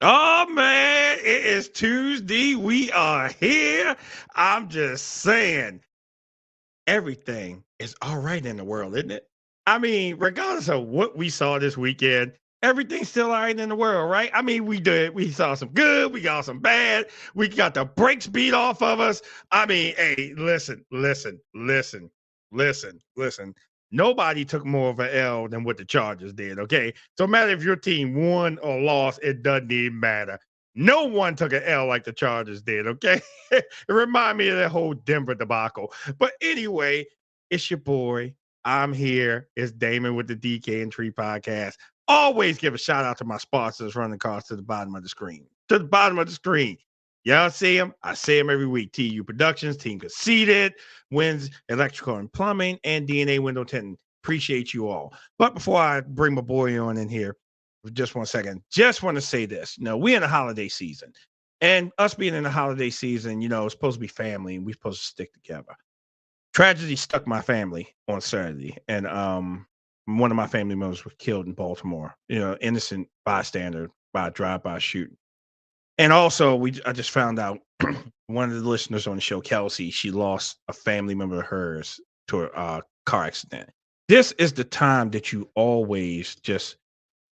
Oh man, it is Tuesday. We are here. I'm just saying, everything is all right in the world, isn't it? I mean, regardless of what we saw this weekend, everything's still all right in the world, right? I mean, we saw some good, we got some bad, we got the brakes beat off of us. I mean, hey, listen. Nobody took more of an L than what the Chargers did, okay? So no matter if your team won or lost, it doesn't even matter. No one took an L like the Chargers did, okay? It reminded me of that whole Denver debacle. But anyway, it's your boy. I'm here. It's Damon with the DK and Tree podcast. Always give a shout out to my sponsors running across to the bottom of the screen. To the bottom of the screen. Y'all see them? I say them every week. TU Productions, Team Conceited, Wins Electrical and Plumbing, and DNA Window Tinting. Appreciate you all. But before I bring my boy on in here, just 1 second, just want to say this. We're in the holiday season. And us being in the holiday season, it's supposed to be family and we're supposed to stick together. Tragedy stuck my family on Saturday, and one of my family members was killed in Baltimore. Innocent bystander by a drive-by shooting. And also, I just found out one of the listeners on the show, Kelsey, she lost a family member of hers to a car accident. This is the time that you always just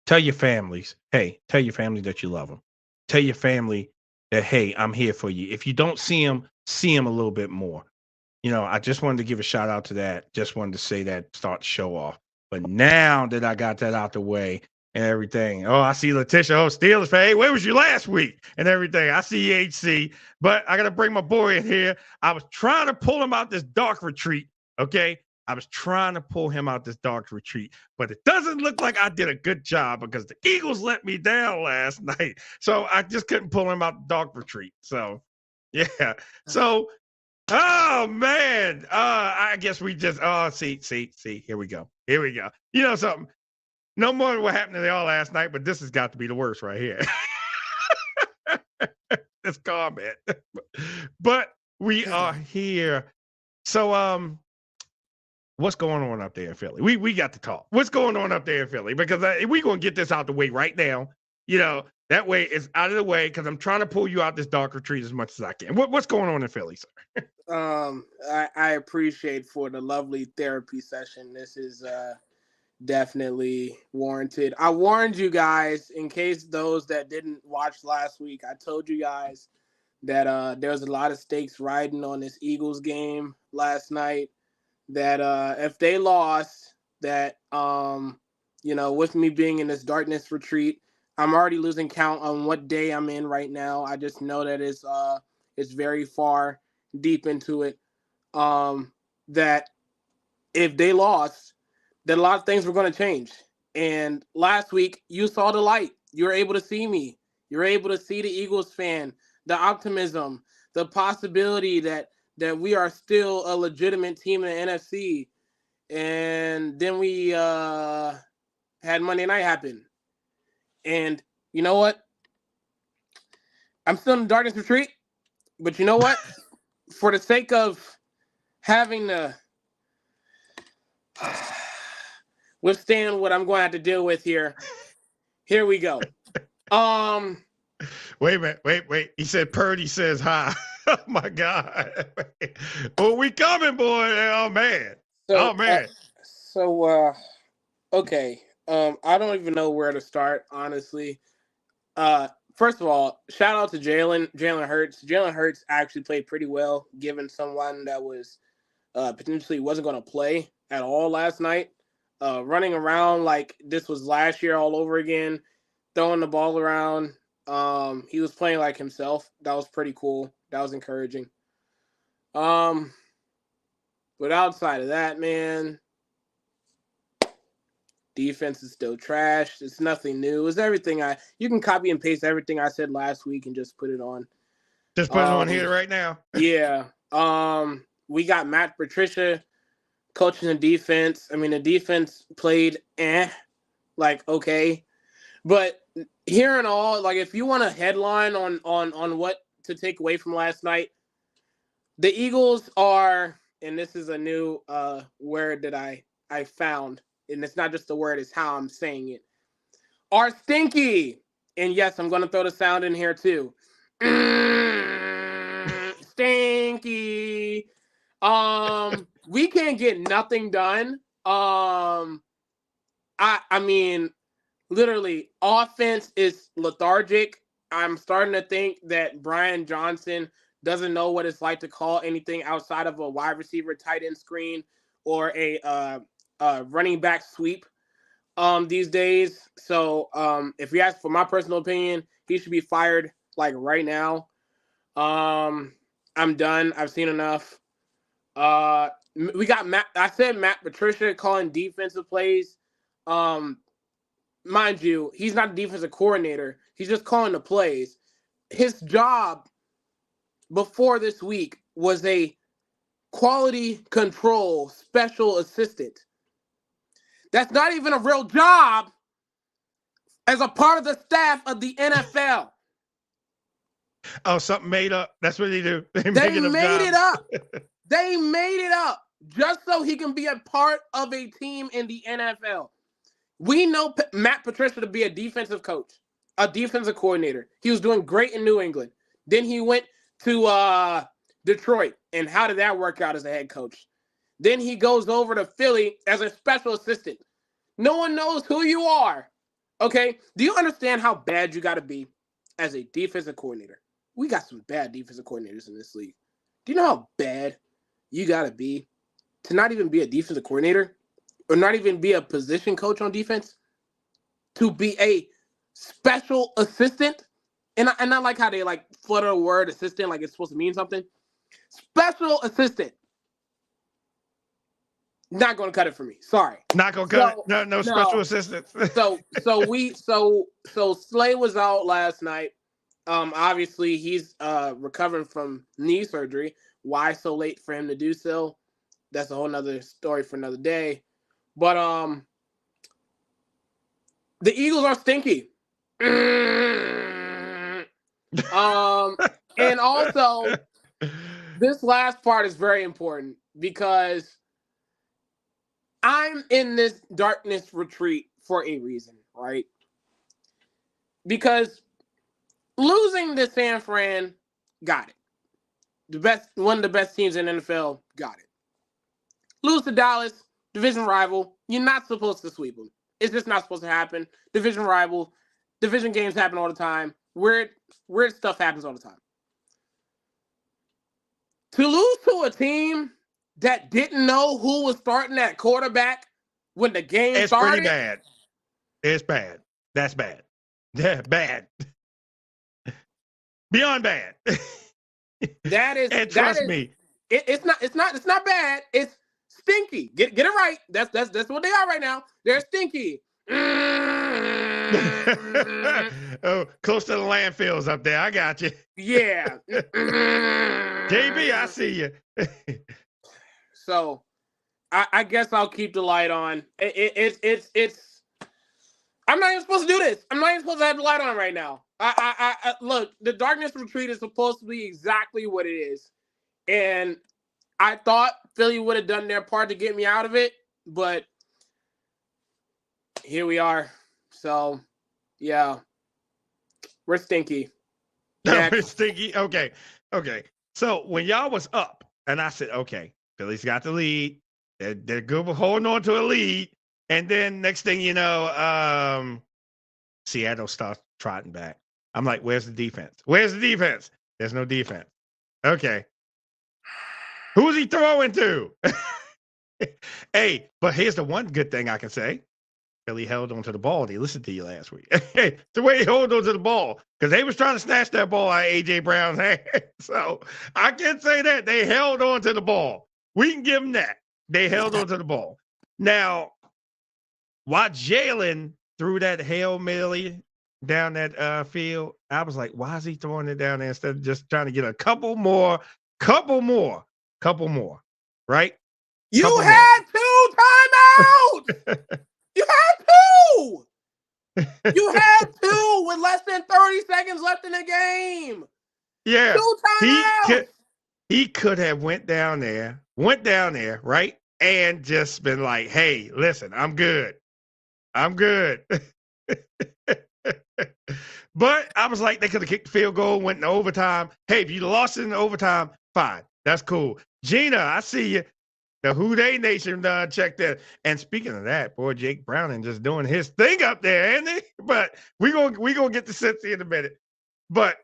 tell your families, hey, tell your family that you love them. Tell your family that, hey, I'm here for you. If you don't see them a little bit more. I just wanted to give a shout out to that. Just wanted to say that, start the show off. But now that I got that out the way and everything, oh, I see Letitia, Steelers fan. Hey, where was you last week? And everything. I see HC, but I got to bring my boy in here. I was trying to pull him out this dark retreat. Okay. I was trying to pull him out this dark retreat, but it doesn't look like I did a good job because the Eagles let me down last night. So I just couldn't pull him out the dark retreat. So, yeah. So, oh man. I guess we just see, here we go. Here we go. You know something? No more than what happened to y'all last night, but this has got to be the worst right here. This comment. But we are here. So what's going on up there in Philly? We got to talk. What's going on up there in Philly? Because we're gonna get this out the way right now. That way it's out of the way because I'm trying to pull you out this dark retreat as much as I can. What's going on in Philly, sir? I appreciate for the lovely therapy session. This is definitely warranted. I warned you guys in case those that didn't watch last week. I told you guys that there's a lot of stakes riding on this Eagles game last night. That if they lost, that with me being in this darkness retreat, I'm already losing count on what day I'm in right now. I just know that it's very far deep into it. Um, that if they lost, that a lot of things were going to change. And last week, you saw the light. You were able to see me. You were able to see the Eagles fan, the optimism, the possibility that we are still a legitimate team in the NFC. And then we had Monday night happen. And you know what? I'm still in the darkness retreat. But you know what? For the sake of having to withstand what I'm going to have to deal with here we go. Wait a minute. Wait. He said Purdy says hi. Oh my God. Well, we coming, boy. Oh man. So Oh man. okay. I don't even know where to start, honestly. First of all, shout out to Jalen Hurts. Jalen Hurts actually played pretty well, given someone that was potentially wasn't going to play at all last night. Running around like this was last year all over again, throwing the ball around. He was playing like himself. That was pretty cool. That was encouraging. Um, but outside of that, man, defense is still trash. It's nothing new. It's everything you can copy and paste everything I said last week and just put it on. Just put it on here right now. Yeah. We got Matt Patricia coaching the defense. I mean, the defense played like okay. But here and all, like if you want a headline on what to take away from last night, the Eagles are, and this is a new word that I found, and it's not just the word, it's how I'm saying it, are stinky. And yes, I'm going to throw the sound in here too. Stinky. We can't get nothing done. I mean, literally, offense is lethargic. I'm starting to think that Brian Johnson doesn't know what it's like to call anything outside of a wide receiver tight end screen or a running back sweep these days. So if you ask for my personal opinion, he should be fired like right now. I'm done. I've seen enough. We got Matt. I said Matt Patricia calling defensive plays. Mind you, he's not a defensive coordinator. He's just calling the plays. His job before this week was a quality control special assistant. That's not even a real job as a part of the staff of the NFL. Oh, something made up. That's what they do. They made it up. They made it up just so he can be a part of a team in the NFL. We know Matt Patricia to be a defensive coach, a defensive coordinator. He was doing great in New England. Then he went to Detroit. And how did that work out as a head coach? Then he goes over to Philly as a special assistant. No one knows who you are. Okay? Do you understand how bad you got to be as a defensive coordinator? We got some bad defensive coordinators in this league. Do you know how bad you got to be to not even be a defensive coordinator or not even be a position coach on defense? To be a special assistant? And I like how they like flutter a word assistant like it's supposed to mean something. Special assistant. Not going to cut it for me. Sorry. Not going to cut it. No special assistants. so Slay was out last night. Obviously he's recovering from knee surgery. Why so late for him to do so? That's a whole nother story for another day. But the Eagles are stinky. And also this last part is very important because I'm in this darkness retreat for a reason, right? Because losing to San Fran, got it. One of the best teams in the NFL, got it. Lose to Dallas, division rival, you're not supposed to sweep them. It's just not supposed to happen. Division rival, division games happen all the time. Weird stuff happens all the time. To lose to a team that didn't know who was starting at quarterback when the game started. It's pretty bad. It's bad. That's bad. Yeah, bad. Beyond bad. That is, and trust me. It's not bad. It's stinky. Get it right. That's what they are right now. They're stinky. Oh, close to the landfills up there. I got you. Yeah. JB, I see you. So, I guess I'll keep the light on. It's. I'm not even supposed to do this. I'm not even supposed to have the light on right now. I look. The darkness retreat is supposed to be exactly what it is, and I thought Philly would have done their part to get me out of it, but here we are. So, yeah, we're stinky. We're stinky. Okay. So when y'all was up, and I said, okay, Philly's got the lead. They're good with holding on to a lead. And then next thing you know, Seattle starts trotting back. I'm like, where's the defense? Where's the defense? There's no defense. Okay. Who's he throwing to? Hey, but here's the one good thing I can say. Philly held onto the ball. They listened to you last week. The way he held onto the ball, because they was trying to snatch that ball out of A.J. Brown's hand. So I can say that. They held onto the ball. We can give them that. They held onto the ball. Now, while Jalen threw that Hail Mary down that field, I was like, why is he throwing it down there instead of just trying to get a couple more, right? You had 2 timeouts! You had 2! You had 2 with less than 30 seconds left in the game. Yeah. 2 timeouts! He could have went down there, right? And just been like, hey, listen, I'm good. But I was like, they could have kicked the field goal, went in overtime. Hey, if you lost it in overtime, fine. That's cool. Gina, I see you. The Who Dey Nation checked in. And speaking of that, boy, Jake Browning just doing his thing up there, ain't he? But we gonna get to Cincy in a minute. But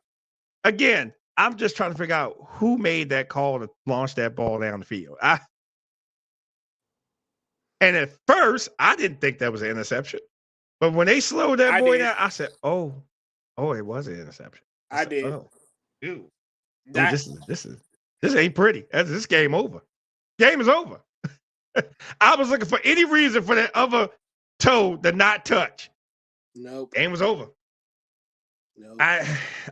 again, I'm just trying to figure out who made that call to launch that ball down the field. And at first, I didn't think that was an interception. But when they slowed that boy down, I said, "Oh, it was an interception." I did. Oh, dude, this ain't pretty. This game over. Game is over. I was looking for any reason for that other toe to not touch. Nope. Game was over. Nope. I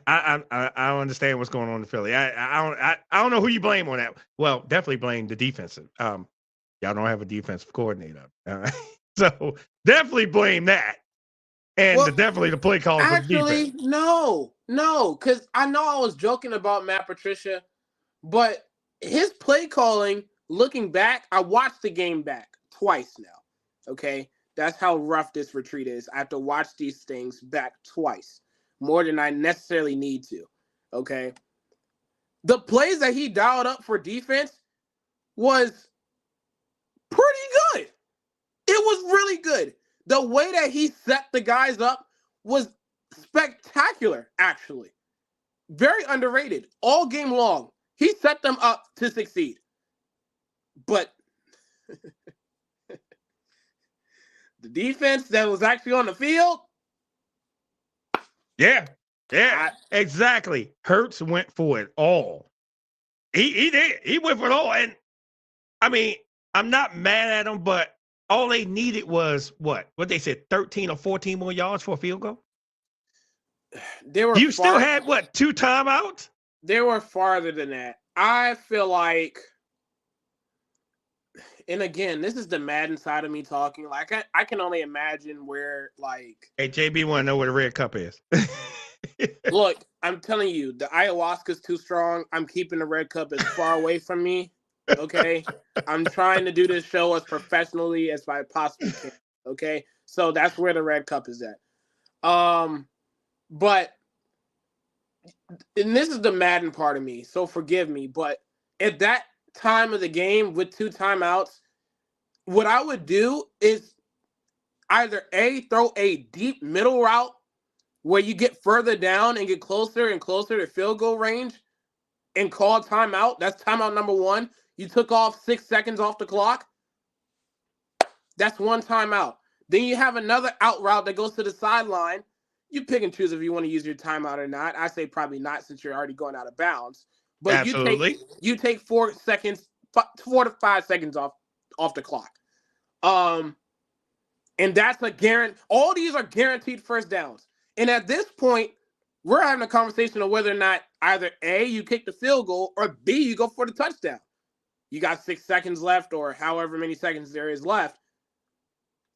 don't understand what's going on in Philly. I don't know who you blame on that. Well, definitely blame the defensive. Y'all don't have a defensive coordinator. So definitely blame that. And definitely the play call. Actually, no, because I know I was joking about Matt Patricia, but his play calling, looking back, I watched the game back twice now. Okay, that's how rough this retreat is. I have to watch these things back twice, more than I necessarily need to. Okay, the plays that he dialed up for defense was pretty good. It was really good. The way that he set the guys up was spectacular, actually. Very underrated. All game long, he set them up to succeed. But the defense that was actually on the field? Yeah, exactly. Hurts went for it all. He did. He went for it all. And, I mean, I'm not mad at him, but all they needed was what they said, 13 or 14 more yards for a field goal? You still had, 2 timeouts? They were farther than that. I feel like, and again, this is the Madden side of me talking. Like, I can only imagine where, like... Hey, JB want to know where the red cup is. Look, I'm telling you, the ayahuasca's too strong. I'm keeping the red cup as far away from me. Okay, I'm trying to do this show as professionally as I possibly can. Okay, so that's where the red cup is at. But and this is the Madden part of me, so forgive me. But at that time of the game with 2 timeouts, what I would do is either throw a deep middle route where you get further down and get closer and closer to field goal range, and call timeout. That's timeout number 1. You took off 6 seconds off the clock. That's 1 timeout. Then you have another out route that goes to the sideline. You pick and choose if you want to use your timeout or not. I say probably not, since you're already going out of bounds. But absolutely, you take 4 to 5 seconds off the clock. And that's a guarantee. All these are guaranteed first downs. And at this point, we're having a conversation of whether or not either A, you kick the field goal, or B, you go for the touchdown. You got 6 seconds left, or however many seconds there is left.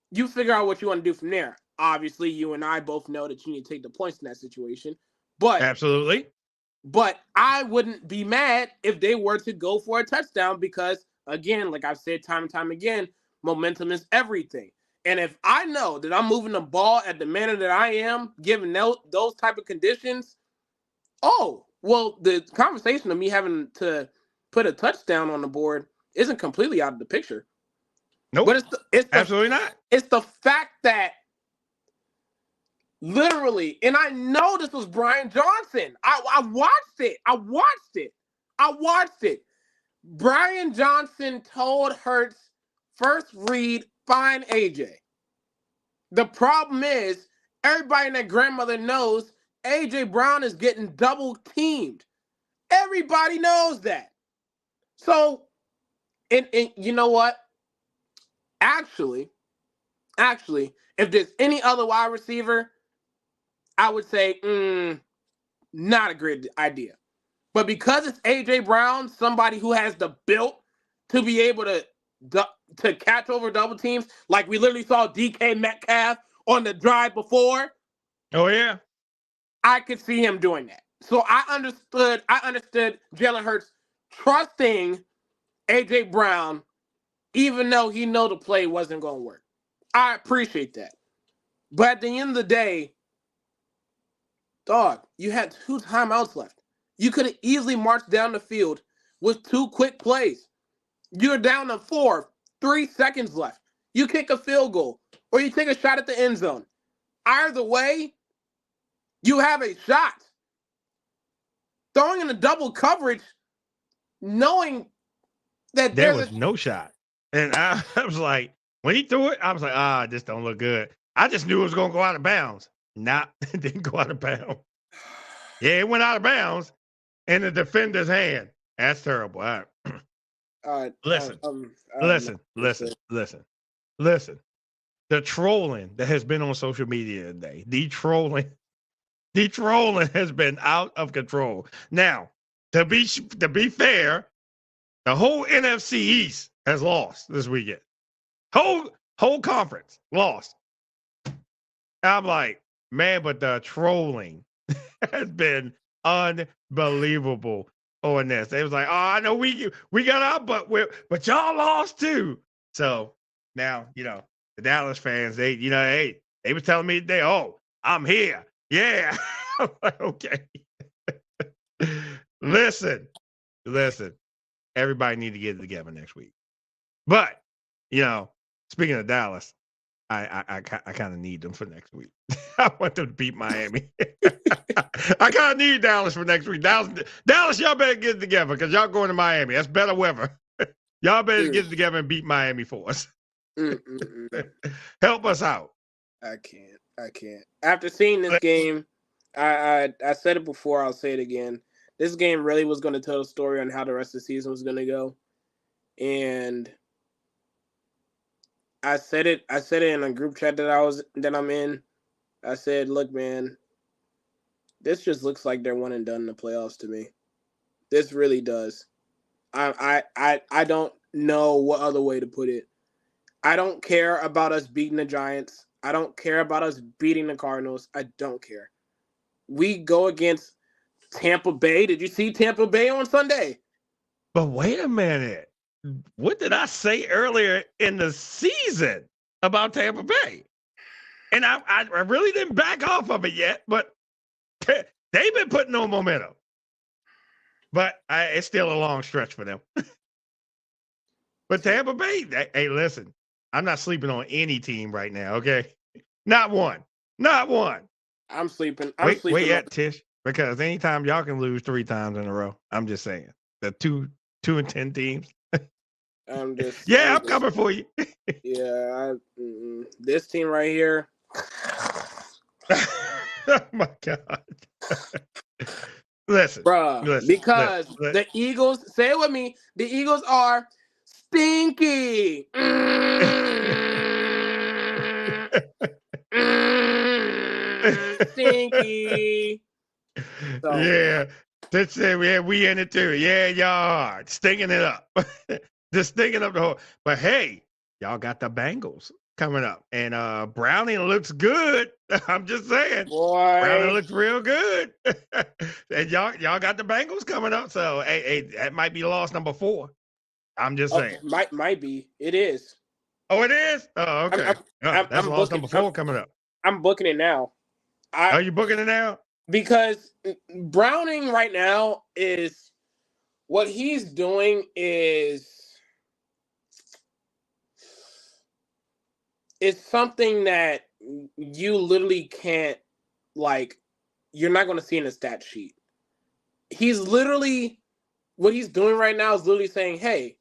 You figure out what you want to do from there. Obviously, you and I both know that you need to take the points in that situation. But absolutely. But I wouldn't be mad if they were to go for a touchdown because, again, like I've said time and time again, momentum is everything. And if I know that I'm moving the ball at the manner that I am, given those type of conditions, the conversation of me having to put a touchdown on the board isn't completely out of the picture. Nope. But it's absolutely not. It's the fact that literally, and I know this was Brian Johnson. I watched it. Brian Johnson told Hurts, first read, find AJ. The problem is, everybody and their grandmother knows AJ Brown is getting double teamed. Everybody knows that. So, and you know what? Actually, if there's any other wide receiver, I would say, not a great idea. But because it's AJ Brown, somebody who has the built to be able to catch over double teams, like we literally saw DK Metcalf on the drive before. Oh yeah, I could see him doing that. So I understood Jalen Hurts trusting AJ Brown, even though he know the play wasn't going to work. I appreciate that. But at the end of the day, Dog, you had 2 timeouts left. You could have easily marched down the field with 2 quick plays. You're down to 4, 3 seconds left. You kick a field goal or you take a shot at the end zone. Either way, you have a shot. Throwing in a double coverage, knowing that there was no shot. And I was like, when he threw it, I was like, this don't look good. I just knew it was going to go out of bounds. It didn't go out of bounds. Yeah, it went out of bounds in the defender's hand. That's terrible. All right. Listen. The trolling that has been on social media today, the trolling has been out of control. Now, to be fair, the whole NFC East has lost this weekend. Whole conference lost. I'm like, man, but the trolling has been unbelievable on this. They was like, I know we got out, but y'all lost too. So now, the Dallas fans, they was telling me today, I'm here. Yeah. I'm like, okay. Listen. Everybody need to get it together next week. But, speaking of Dallas, I kind of need them for next week. I want them to beat Miami. I kind of need Dallas for next week. Dallas, y'all better get it together because y'all going to Miami. That's better weather. Y'all better get it together and beat Miami for us. Help us out. I can't. After seeing this game, I said it before, I'll say it again. This game really was going to tell the story on how the rest of the season was going to go. And I said it in a group chat that I'm in. I said, look, man, this just looks like they're one and done in the playoffs to me. This really does. I don't know what other way to put it. I don't care about us beating the Giants. I don't care about us beating the Cardinals. I don't care. We go against Tampa Bay. Did you see Tampa Bay on Sunday? But wait a minute. What did I say earlier in the season about Tampa Bay? And I really didn't back off of it yet, but they've been putting on momentum. But it's still a long stretch for them. But Tampa Bay, hey, listen, I'm not sleeping on any team right now, okay? Not one. I'm sleeping. Wait yet, Tish, because anytime y'all can lose 3 times in a row, I'm just saying. The 2-10 teams. I'm coming for you. This team right here. Oh my God. Listen, because the Eagles, say it with me, the Eagles are stinky. Stinky. So. Yeah. That's it. We in it too. Yeah, y'all are stinking it up. Just stinking up the whole. But hey, y'all got the Bengals coming up. And Browning looks good. I'm just saying. Boy. Browning looks real good. And y'all got the Bengals coming up. So hey, that might be loss number 4. I'm just saying. Might be. It is. Oh, it is? Oh, okay. That's loss number 4 coming up. I'm booking it now. Are you booking it now? Because Browning right now is what he's doing is something that you literally can't, you're not going to see in a stat sheet. He's literally, what he's doing right now is literally saying, hey,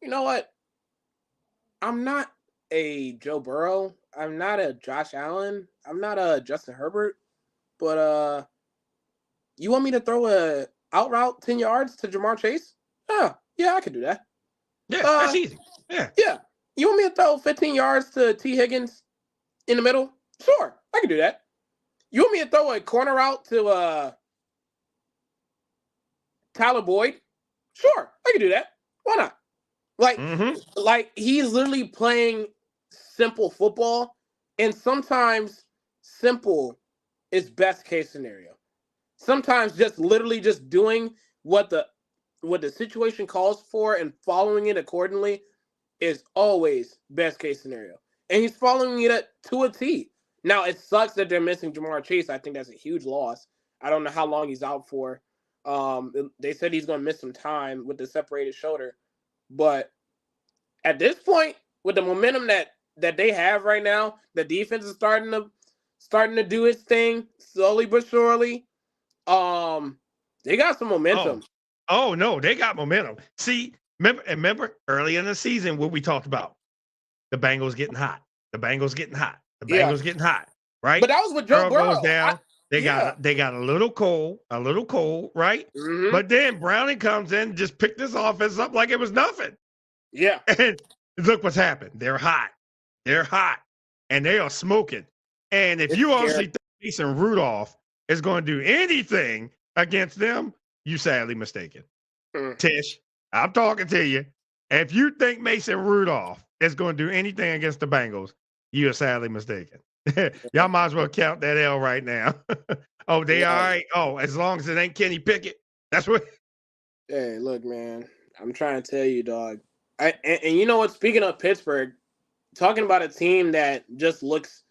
you know what? I'm not a Joe Burrow. I'm not a Josh Allen. I'm not a Justin Herbert. But you want me to throw a out route 10 yards to Jamar Chase? Yeah, I can do that. Yeah, that's easy. Yeah. You want me to throw 15 yards to T. Higgins in the middle? Sure, I can do that. You want me to throw a corner out to Tyler Boyd? Sure, I can do that. Why not? Like he's literally playing simple football, and sometimes simple is best case scenario. Sometimes just literally just doing what the situation calls for and following it accordingly is always best case scenario. And he's following it to a T. Now, it sucks that they're missing Jamar Chase. I think that's a huge loss. I don't know how long he's out for. They said he's going to miss some time with the separated shoulder. But at this point, with the momentum that they have right now, the defense is starting to do its thing slowly but surely. They got some momentum. Oh no, they got momentum. See, remember early in the season what we talked about? The Bengals getting hot. The Bengals getting hot. The Bengals getting hot. Right? But that was with Joe Burrow. Goes down. They got a little cold, right? Mm-hmm. But then Browning comes in, just picked this offense up like it was nothing. Yeah. And look what's happened. They're hot. And they are smoking. And if you honestly think Mason Rudolph is going to do anything against them, you sadly mistaken. Tish, I'm talking to you. If you think Mason Rudolph is going to do anything against the Bengals, you are sadly mistaken. Y'all might as well count that L right now. Oh, they all right? Oh, as long as it ain't Kenny Pickett. That's what. Hey, look, man. I'm trying to tell you, dog. And you know what? Speaking of Pittsburgh, talking about a team that just looks,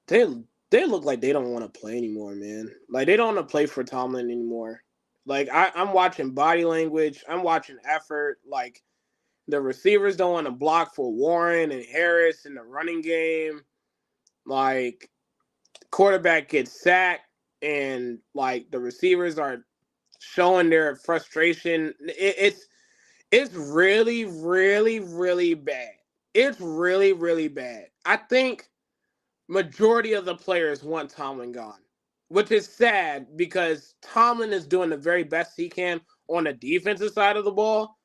they look like they don't want to play anymore, man. Like they don't want to play for Tomlin anymore. Like I'm watching body language, I'm watching effort. Like the receivers don't want to block for Warren and Harris in the running game. Like quarterback gets sacked, and like the receivers are showing their frustration. It's really, really, really bad. It's really, really bad. I think majority of the players want Tomlin gone, which is sad because Tomlin is doing the very best he can on the defensive side of the ball.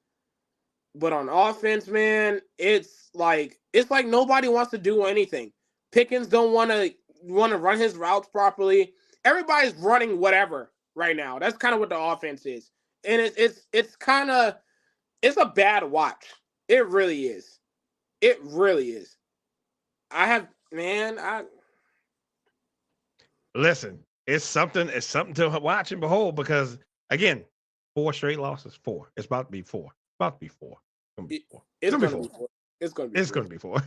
But on offense, man, it's like nobody wants to do anything. Pickens don't want to run his routes properly. Everybody's running whatever right now. That's kind of what the offense is. And it's kind of it's a bad watch. It really is. It really is. Listen, it's something to watch and behold because again, 4 straight losses. 4. It's about to be 4. It's going to be 4. It's going to be 4.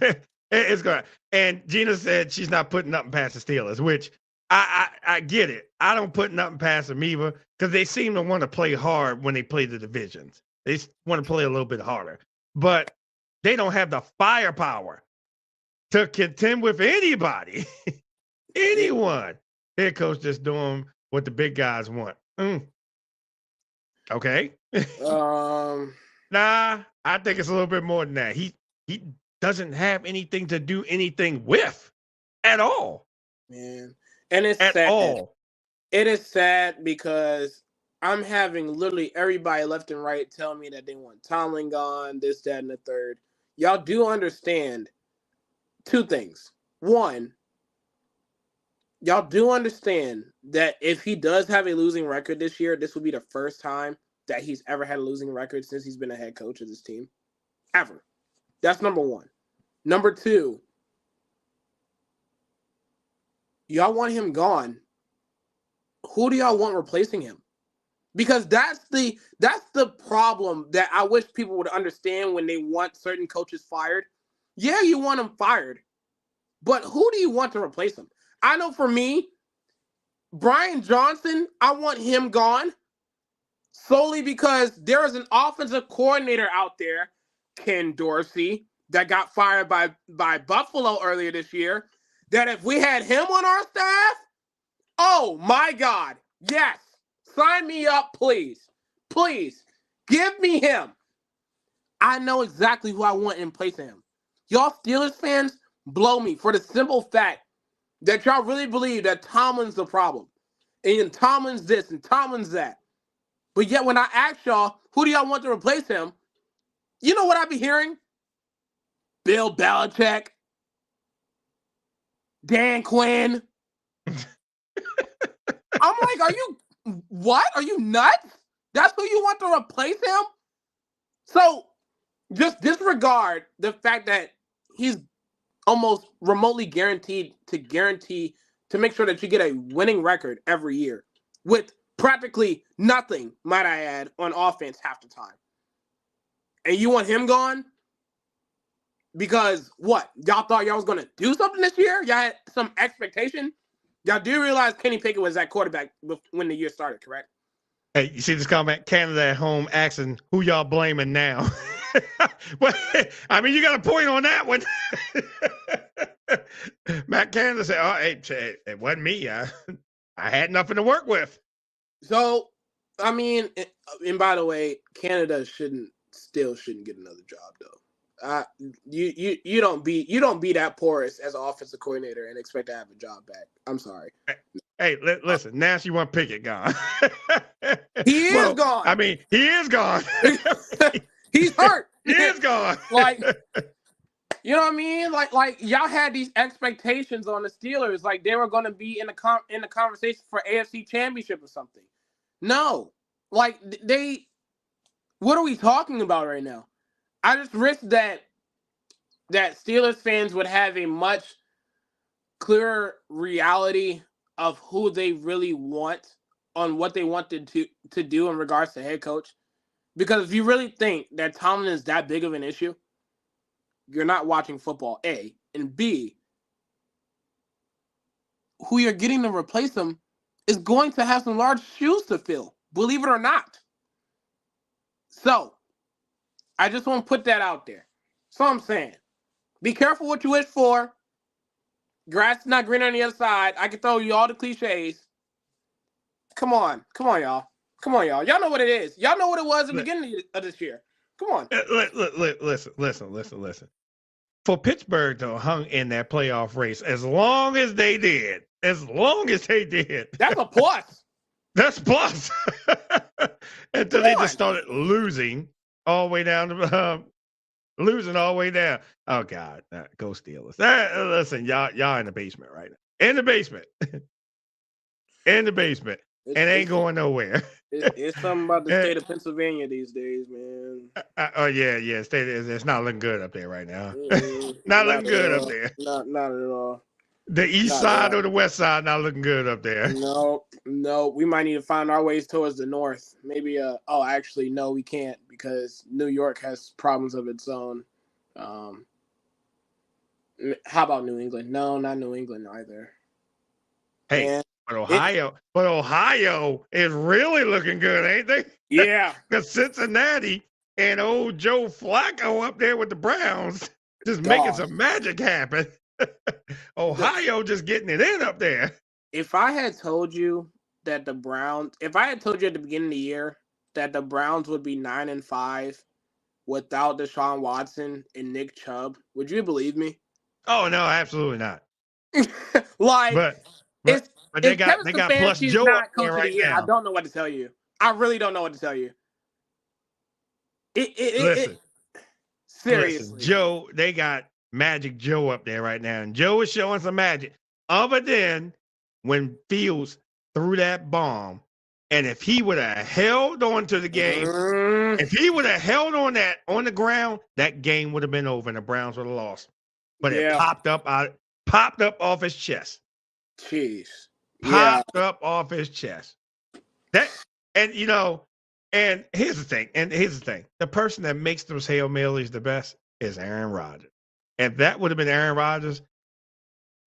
It's going to. And Gina said she's not putting nothing past the Steelers, which I get it. I don't put nothing past them either because they seem to want to play hard when they play the divisions. They want to play a little bit harder, but they don't have the firepower to contend with anybody, anyone. Head coach just doing what the big guys want. Okay. Nah, I think it's a little bit more than that. He doesn't have anything to do anything with at all. Man. And it's at sad. All. It is sad because I'm having literally everybody left and right tell me that they want Tomlin gone, this, that, and the third. Y'all do understand 2 things. One, y'all do understand that if he does have a losing record this year, this will be the first time that he's ever had a losing record since he's been a head coach of this team. Ever. That's number 1. Number 2, y'all want him gone. Who do y'all want replacing him? Because that's the problem that I wish people would understand when they want certain coaches fired. Yeah, you want them fired, but who do you want to replace him? I know for me, Brian Johnson, I want him gone solely because there is an offensive coordinator out there, Ken Dorsey, that got fired by Buffalo earlier this year, that if we had him on our staff, oh my God, yes. Sign me up, please. Please. Give me him. I know exactly who I want in place of him. Y'all Steelers fans blow me for the simple fact that y'all really believe that Tomlin's the problem. And Tomlin's this and Tomlin's that. But yet when I ask y'all, who do y'all want to replace him? You know what I be hearing? Bill Belichick. Dan Quinn. I'm like, are you... What? Are you nuts? That's who you want to replace him? So just disregard the fact that he's almost remotely guaranteed to make sure that you get a winning record every year with practically nothing, might I add, on offense half the time. And you want him gone? Because what? Y'all thought y'all was going to do something this year? Y'all had some expectation? Y'all do realize Kenny Pickett was that quarterback when the year started, correct? Hey, you see this comment? Canada at home asking who y'all blaming now. Well, I mean, you got a point on that one. Matt Canada said, "Oh, hey, it wasn't me. I had nothing to work with." So, I mean, and by the way, Canada still shouldn't get another job though. You don't be that porous as an offensive coordinator and expect to have a job back. I'm sorry. Hey, listen, now she want Pickett gone. He is gone. I mean, he is gone. He's hurt. He is gone. Like, you know what I mean? Like y'all had these expectations on the Steelers, like they were going to be in the conversation for AFC Championship or something. No, like what are we talking about right now? I just wish that Steelers fans would have a much clearer reality of who they really want on what they want to do in regards to head coach. Because if you really think that Tomlin is that big of an issue, you're not watching football, A. And B, who you're getting to replace him is going to have some large shoes to fill, believe it or not. So, I just want to put that out there. So I'm saying, be careful what you wish for. Grass is not green on the other side. I can throw you all the cliches. Come on, y'all. Y'all know what it is. Y'all know what it was at the beginning of this year. Come on. Listen. For Pittsburgh to hung in that playoff race as long as they did, that's a plus. That's plus. Until they just started losing all the way down to losing all the way down. Oh God, go Steelers! Listen, y'all in the basement right now. In the basement. And ain't going nowhere. It's something about the state of Pennsylvania these days, man. Oh yeah. State it's not looking good up there right now. Not looking good up there. Not at all. The east side or the west side not looking good up there. No. We might need to find our ways towards the north. Maybe. Actually, no, we can't because New York has problems of its own. How about New England? No, not New England either. Hey. But Ohio is really looking good, ain't they? Yeah. Because Cincinnati and old Joe Flacco up there with the Browns just making some magic happen. Ohio just getting it in up there. If I had told you at the beginning of the year that the Browns would be 9-5 without Deshaun Watson and Nick Chubb, would you believe me? Oh no, absolutely not. But they got plus Joe up there right now. I don't know what to tell you. I really don't know what to tell you. Seriously. Listen, Joe, they got Magic Joe up there right now, and Joe is showing some magic. Other than when Fields threw that bomb, and if he would have held on to the game, if he would have held on the ground, that game would have been over, and the Browns would have lost. But it popped up off his chest. Jeez. Popped up off his chest. And here's the thing. The person that makes those Hail Marys the best is Aaron Rodgers. If that would have been Aaron Rodgers,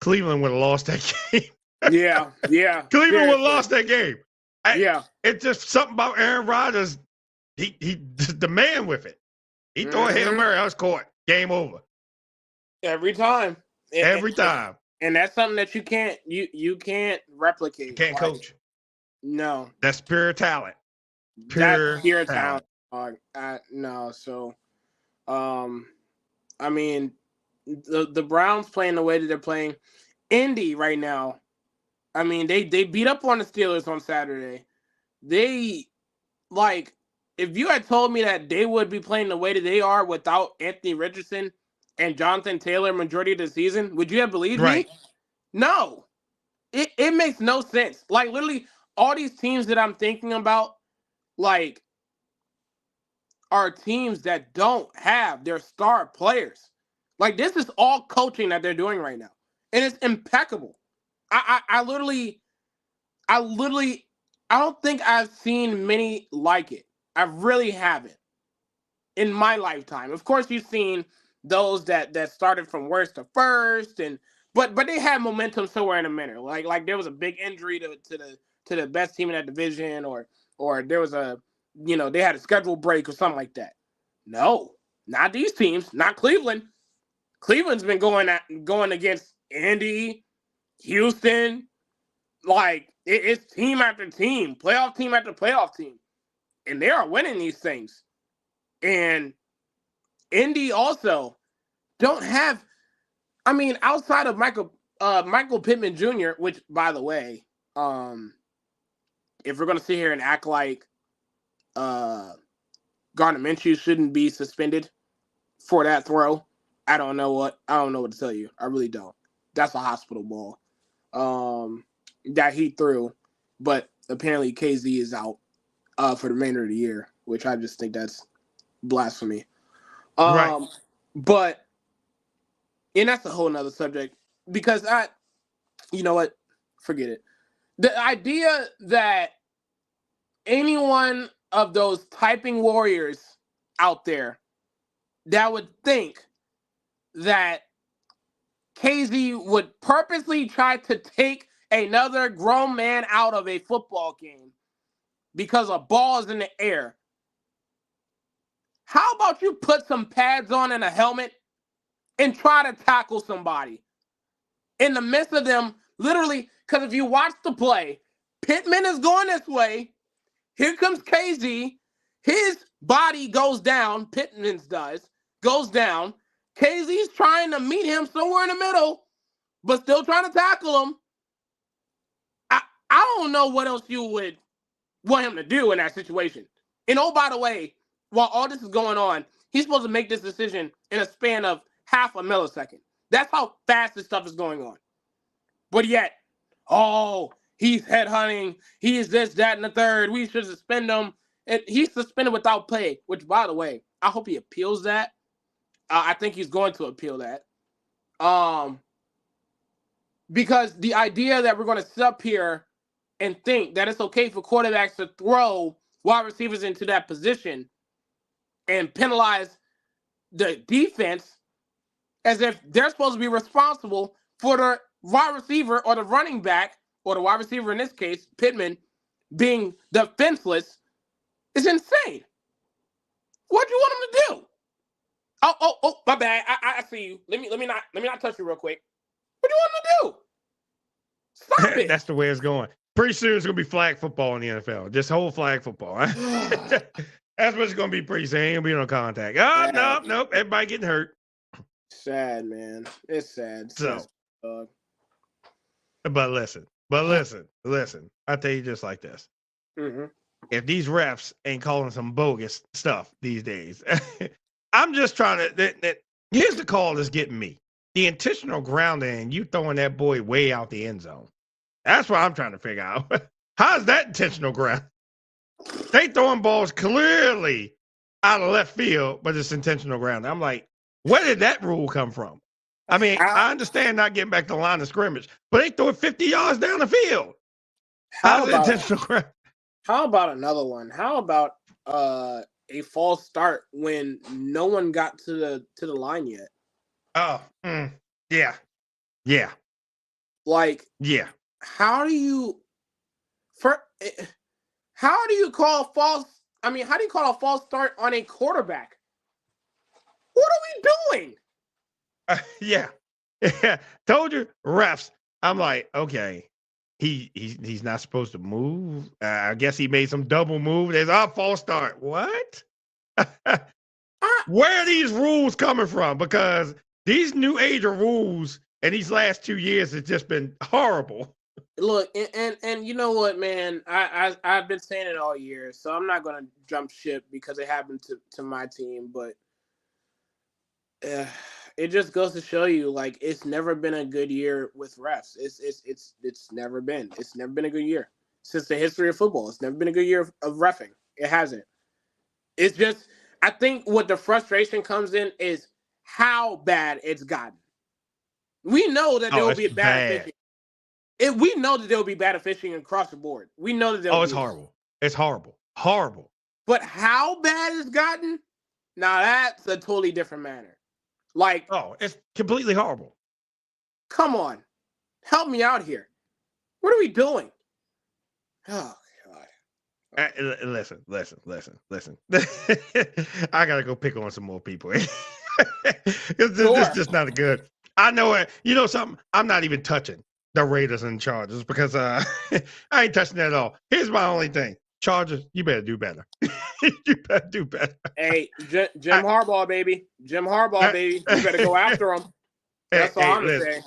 Cleveland would have lost that game. Yeah. Cleveland would have lost that game. It's just something about Aaron Rodgers. He the man with it. He throw a Hail Mary, I was caught. Game over. Every time. And that's something that you can't replicate. You can't coach. No. That's pure talent. Pure talent. No. So, I mean, the Browns playing the way that they're playing. Indy right now, I mean, they beat up on the Steelers on Saturday. If you had told me that they would be playing the way that they are without Anthony Richardson and Jonathan Taylor majority of the season, would you have believed me? No. It makes no sense. Like, literally, all these teams that I'm thinking about, like, are teams that don't have their star players. Like, this is all coaching that they're doing right now. And it's impeccable. I literally, I don't think I've seen many like it. I really haven't in my lifetime. Of course, you've seen those that started from worst to first and but they had momentum somewhere in the middle. Like there was a big injury to the best team in that division, or there was a they had a schedule break or something like that. No, not these teams, not Cleveland. Cleveland's been going against Indy, Houston, like it's team after team after playoff team, and they are winning these things. And Indy also don't have. I mean, outside of Michael Pittman Jr., which, by the way, if we're gonna sit here and act like Gardner Minshew shouldn't be suspended for that throw, I don't know what to tell you. I really don't. That's a hospital ball that he threw, but apparently KZ is out for the remainder of the year, which I just think that's blasphemy. Right. But and that's a whole nother subject because you know what? Forget it. The idea that any one of those typing warriors out there that would think that KZ would purposely try to take another grown man out of a football game because a ball is in the air. How about you put some pads on and a helmet and try to tackle somebody in the midst of them, literally, because if you watch the play, Pittman is going this way. Here comes KZ. His body goes down. Pittman's goes down. KZ's trying to meet him somewhere in the middle, but still trying to tackle him. I don't know what else you would want him to do in that situation. And oh, by the way, while all this is going on, he's supposed to make this decision in a span of half a millisecond. That's how fast this stuff is going on. But yet, he's headhunting. He's this, that, and the third. We should suspend him. And he's suspended without pay, which, by the way, I hope he appeals that. I think he's going to appeal that. Because the idea that we're going to sit up here and think that it's okay for quarterbacks to throw wide receivers into that position and penalize the defense as if they're supposed to be responsible for the wide receiver or the running back, or the wide receiver in this case, Pittman, being defenseless, is insane. What do you want him to do? Oh, my bad. I see you. Let me not touch you real quick. What do you want him to do? Stop it. That's the way it's going. Pretty soon it's gonna be flag football in the NFL. Just whole flag football. That's what it's gonna be pretty soon. Ain't gonna be no contact. Oh, nope. Everybody getting hurt. Sad, man. It's sad. But listen. I tell you just like this. Mm-hmm. If these refs ain't calling some bogus stuff these days, I'm just trying to. Here's the call that's getting me: the intentional grounding. You throwing that boy way out the end zone. That's what I'm trying to figure out. How's that intentional ground? They throwing balls clearly out of left field, but it's intentional ground. I'm like, where did that rule come from? I mean, I understand not getting back to the line of scrimmage, but they throw it 50 yards down the field. How's it intentional ground? How about another one? How about a false start when no one got to the line yet? Oh, yeah. Like, yeah. How do you call a false? I mean, how do you call a false start on a quarterback? What are we doing? Yeah. Told you, refs. I'm like, okay, he's not supposed to move. I guess he made some double move. There's a false start. What? Where are these rules coming from? Because these new age of rules and these last 2 years has just been horrible. Look, and you know what, man? I've been saying it all year, so I'm not gonna jump ship because it happened to my team, but it just goes to show you, like, it's never been a good year with refs. It's never been. It's never been a good year since the history of football. It's never been a good year of reffing. It hasn't. It's just, I think what the frustration comes in is how bad it's gotten. We know that there will be bad officiating. We know that there will be bad officiating across the board. We know that there will be. It's horrible. It's horrible. But how bad it's gotten? Now that's a totally different matter. Like, it's completely horrible. Come on. Help me out here. What are we doing? Oh, God. Listen. I gotta go pick on some more people. This is just not good. I know it. You know something? I'm not even touching the Raiders and Chargers because I ain't touching that at all. Here's my only thing. Chargers, you better do better. You better do better. Hey, Jim Harbaugh, baby. Jim Harbaugh, baby. You better go after him. That's all I'm going to say.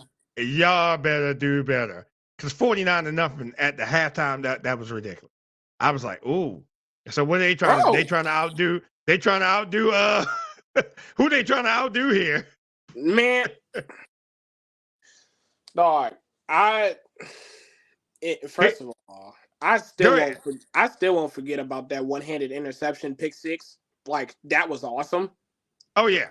Y'all better do better. Because 49-0 at the halftime, that was ridiculous. I was like, ooh. So what are they trying to trying to outdo? They trying to outdo who they trying to outdo here? Man. Dog. First of all, I still won't forget about that one-handed interception pick six. Like, that was awesome. Oh yeah.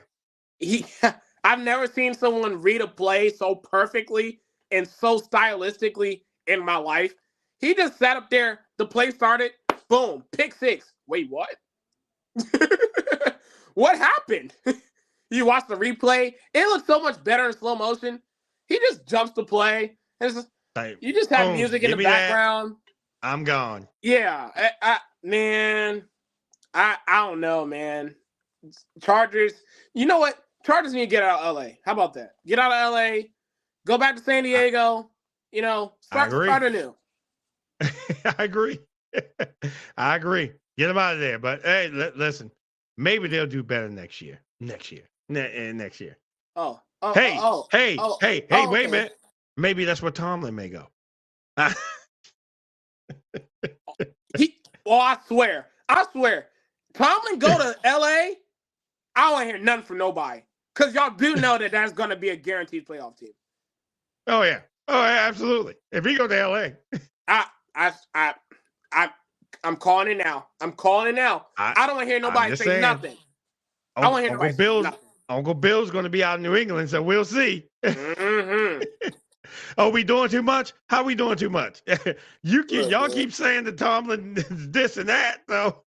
I've never seen someone read a play so perfectly and so stylistically in my life. He just sat up there, the play started, boom, pick six. Wait, what? What happened? You watch the replay, it looks so much better in slow motion. He just jumps the play. And you just have music in the background. I'm gone. Yeah, man, I don't know, man. Chargers, you know what? Chargers need to get out of LA. How about that? Get out of LA, go back to San Diego, start anew. I agree. I agree. Get them out of there. But hey, listen, maybe they'll do better next year. Next year. Hey, wait a minute. Maybe that's where Tomlin may go. I swear. Tomlin go to LA, I don't want to hear nothing from nobody. Because y'all do know that that's going to be a guaranteed playoff team. Oh, yeah. Oh, yeah, absolutely. If he go to LA. I'm calling it now. I don't want to hear nobody say nothing. I don't want to hear nobody say nothing. Uncle Bill's going to be out in New England, so we'll see. Mm-hmm. Are we doing too much? How are we doing too much? Y'all keep saying that Tomlin this and that, so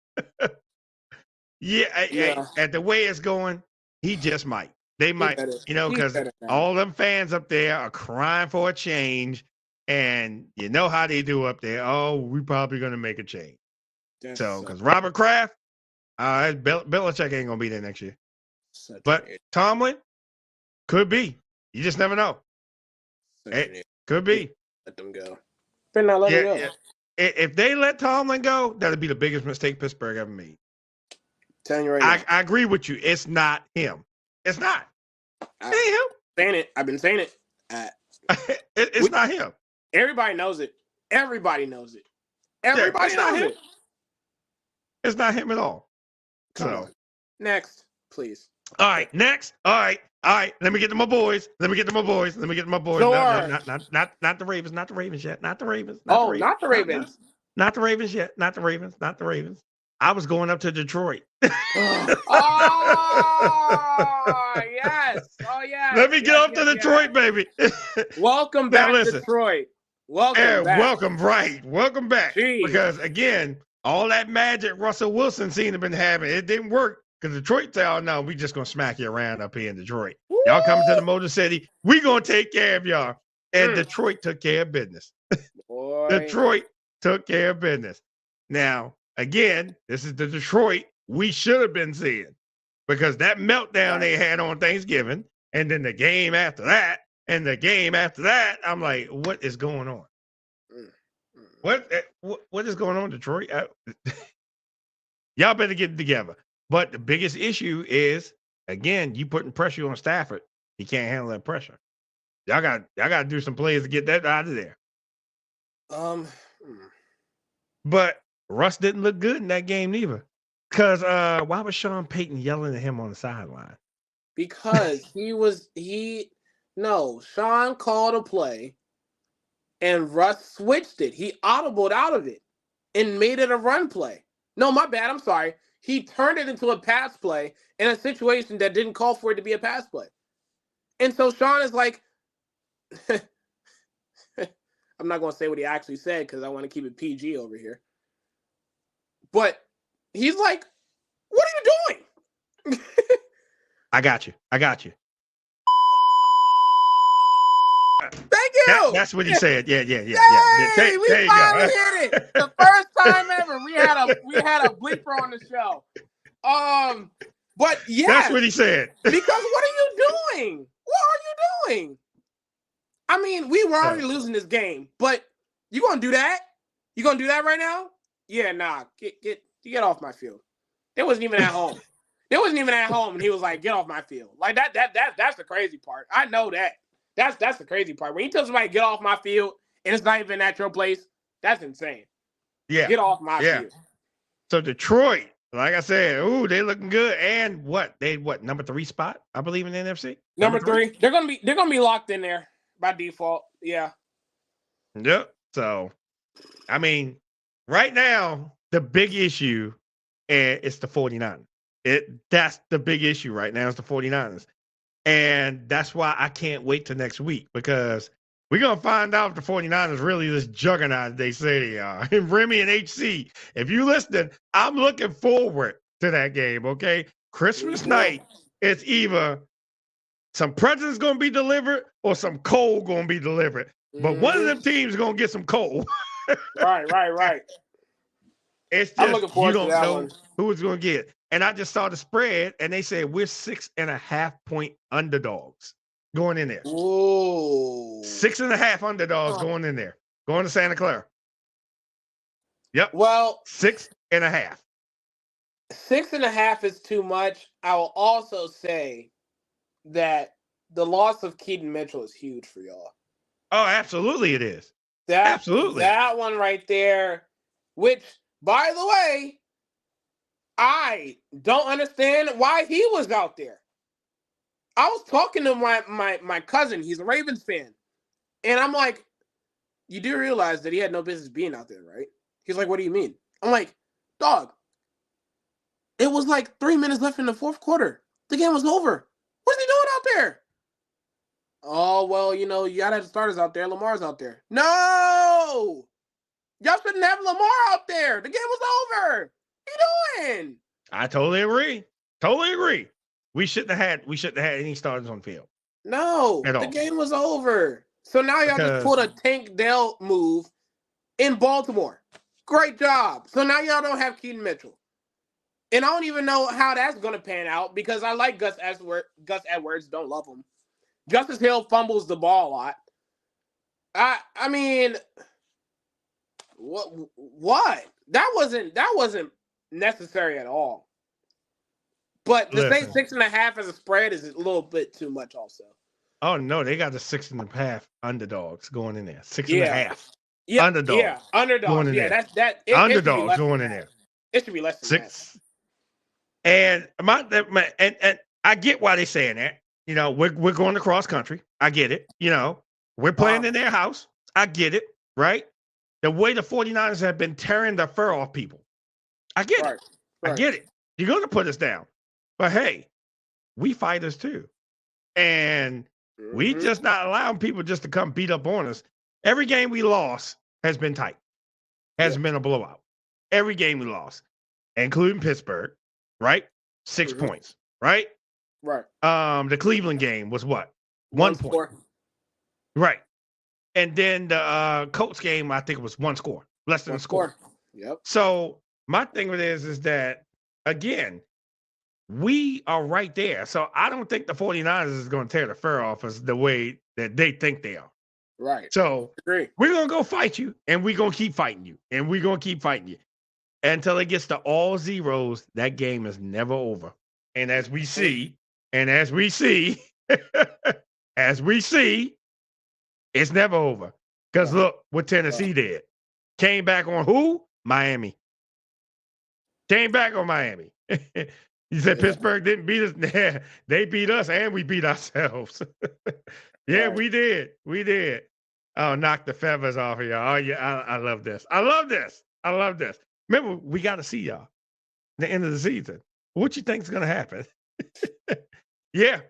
yeah. At the way it's going, he just might. They might, because all them fans up there are crying for a change, and you know how they do up there. Oh, we probably going to make a change. Because Robert Kraft, Belichick ain't going to be there next year. But Tomlin could be. You just never know. It could be. Let them go. They're not letting go. Yeah. If they let Tomlin go, that'd be the biggest mistake Pittsburgh ever made. Telling you right now. I agree with you. It's not him. It's not. It ain't him. I've been saying it. It's not him. Everybody knows it. Everybody knows it. Everybody knows it. It's not him at all. Come on. Next, please. All right. Next. All right. Let me get to my boys. Sure. Not the Ravens. Not the Ravens yet. Not the Ravens. Not the Ravens. Not the Ravens yet. Not the Ravens. Not the Ravens. I was going up to Detroit. Yes. Oh, yes. Let me get up to Detroit, baby. Welcome back, Detroit. Welcome back. Welcome back. Jeez. Because, again, all that magic Russell Wilson seemed to have been having, it didn't work. Because Detroit said, oh, no, we just going to smack you around up here in Detroit. Woo! Y'all coming to the Motor City. We going to take care of y'all. And Detroit took care of business. Detroit took care of business. Now, again, this is the Detroit we should have been seeing. Because that meltdown they had on Thanksgiving, and then the game after that, and the game after that, I'm like, what is going on? What is going on, Detroit? Y'all better get it together. But the biggest issue is, again, you putting pressure on Stafford. He can't handle that pressure. Y'all got to do some plays to get that out of there. But Russ didn't look good in that game neither. Because why was Sean Payton yelling at him on the sideline? Because Sean called a play and Russ switched it. He audibled out of it and made it a run play. No, my bad. I'm sorry. He turned it into a pass play in a situation that didn't call for it to be a pass play. And so Sean is like, I'm not going to say what he actually said because I want to keep it PG over here. But he's like, what are you doing? I got you. field. That's what he said. Yeah. Yay! There We you finally go. hit it. The first time ever we had a bleeper on the show. But yeah, That's what he said. because what are you doing? What are you doing? I mean, we were already losing this game, but you gonna do that? You gonna do that right now? Yeah, nah. Get off my field. They wasn't even at home. They wasn't even at home, and he was like, "Get off my field." Like that's the crazy part. I know that. That's the crazy part. When you tell somebody get off my field and it's not even at your place, that's insane. Yeah. Get off my field. So Detroit, like I said, ooh, they looking good. And what? Number 3 spot, I believe, in the NFC? Number 3. They're gonna be locked in there by default. Yeah. Yep. So I mean, right now, the big issue is the 49ers. That's the big issue right now is the 49ers. And that's why I can't wait till next week, because we're going to find out if the 49ers really this juggernaut they say they are. And Remy and HC, if you listening, I'm looking forward to that game, okay? Christmas night, it's either some presents going to be delivered or some coal going to be delivered. But one of them teams is going to get some coal. Right. It's just, I'm looking forward you don't to that know one. who it's going to get. And I just saw the spread, and they said we're 6.5 point underdogs going in there. Whoa. 6.5 underdogs going in there, going to Santa Clara. Yep. Well, 6.5. 6.5 is too much. I will also say that the loss of Keaton Mitchell is huge for y'all. Oh, absolutely it is. Absolutely. That one right there, which, by the way, I don't understand why he was out there. I was talking to my cousin. He's a Ravens fan. And I'm like, you do realize that he had no business being out there, right? He's like, what do you mean? I'm like, dog, it was like 3 minutes left in the fourth quarter. The game was over. What is he doing out there? Oh, well, you gotta have the starters out there. Lamar's out there. No! Y'all shouldn't have Lamar out there. The game was over. What are you doing? I totally agree. We shouldn't have had any starters on field. No, the game was over. So now y'all just pulled a Tank Dell move in Baltimore. Great job. So now y'all don't have Keaton Mitchell. And I don't even know how that's going to pan out, because I like Gus Edwards. Don't love him. Justice Hill fumbles the ball a lot. I mean, what? That wasn't necessary at all. But to say 6.5 as a spread is a little bit too much also. Oh, no, they got the 6.5 underdogs going in there. 6.5. Yeah, underdogs. Yeah, underdogs. Going in there. Underdogs going in there. It should be less than 6. And and I get why they're saying that. We're going to cross country. I get it. We're playing in their house. I get it, right? The way the 49ers have been tearing the fur off people. I get it. I get it. You're going to put us down. But hey, we fighters too. And we just not allowing people just to come beat up on us. Every game we lost has been tight. Hasn't been a blowout. Every game we lost, including Pittsburgh, right? 6 points, right? Right. The Cleveland game was what? 1 point. Score. Right. And then the Colts game, I think it was 1 score, less than a score. Yep. So my thing with it is that, again, we are right there. So I don't think the 49ers is going to tear the fur off us the way that they think they are. Right. So we're going to go fight you, and we're going to keep fighting you, and we're going to keep fighting you until it gets to all zeros. That game is never over. And as we see, it's never over. Because look what Tennessee did. Came back on who? Miami. Came back on Miami. You said Pittsburgh didn't beat us. They beat us, and we beat ourselves. We did. We did. Oh, knock the feathers off of y'all. Oh, yeah, I love this. I love this. Remember, we got to see y'all at the end of the season. What you think is going to happen? Yeah.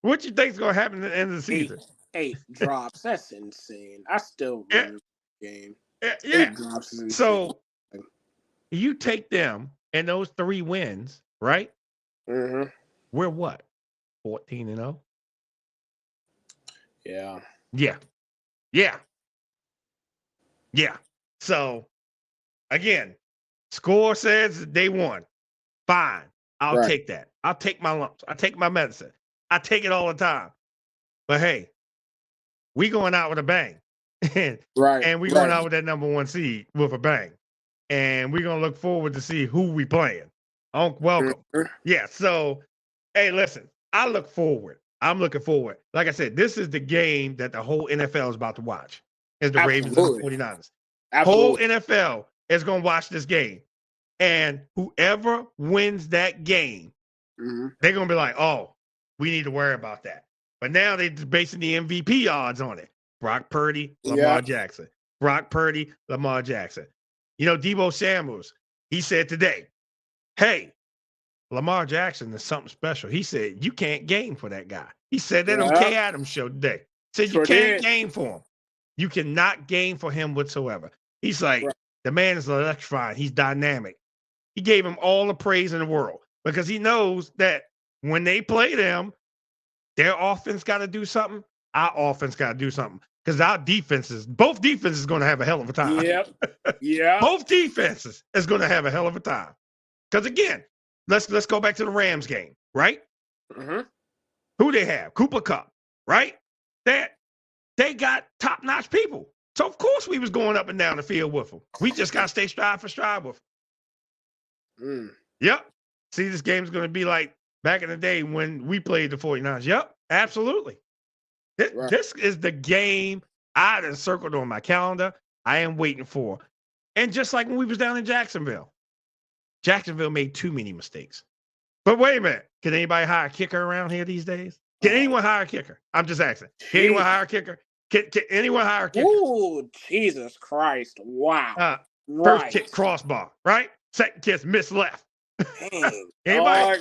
What you think is going to happen at the end of the season? 8 drops. That's insane. I still remember the game. Yeah. 8 drops is insane. So you take them and those 3 wins, right? Mm-hmm. We're what? 14-0? Yeah. Yeah. Yeah. Yeah. So again, score says they won. Fine. I'll Right. take that. I'll take my lumps. I take my medicine. I take it all the time. But hey, we going out with a bang. Right. And we going out with that number 1 seed with a bang. And we're gonna look forward to see who we playing. Welcome. Mhm. Yeah. So hey, listen, I look forward. I'm looking forward. Like I said, this is the game that the whole NFL is about to watch. Is the Ravens and the 49ers. Whole NFL is gonna watch this game. And whoever wins that game, they're gonna be like, oh, we need to worry about that. But now they're basing the MVP odds on it. Brock Purdy, Lamar Jackson. Brock Purdy, Lamar Jackson. You know, Deebo Samuels, he said today, hey, Lamar Jackson is something special. He said, you can't game for that guy. He said that on Kay Adams' show today. He said, you can't game for him. You cannot game for him whatsoever. He's like, the man is electrifying. He's dynamic. He gave him all the praise in the world because he knows that when they play them, their offense got to do something. Our offense got to do something because our defenses, both defenses, going to have a hell of a time. Yep. Yeah. Both defenses is going to have a hell of a time. Because again, let's go back to the Rams game, right? Mm-hmm. Who they have? Cooper Kupp, right? They got top-notch people. So of course we was going up and down the field with them. We just got to stay stride for stride with them. Yep. See, this game's going to be like back in the day when we played the 49ers. Yep, absolutely. This is the game I had circled on my calendar. I am waiting for. And just like when we was down in Jacksonville made too many mistakes. But wait a minute. Can anybody hire a kicker around here these days? Can anyone hire a kicker? I'm just asking. Can anyone hire a kicker? Can anyone hire a kicker? Ooh, Jesus Christ. Wow. First kick, crossbar, right? Second kick, miss left. Anybody hire a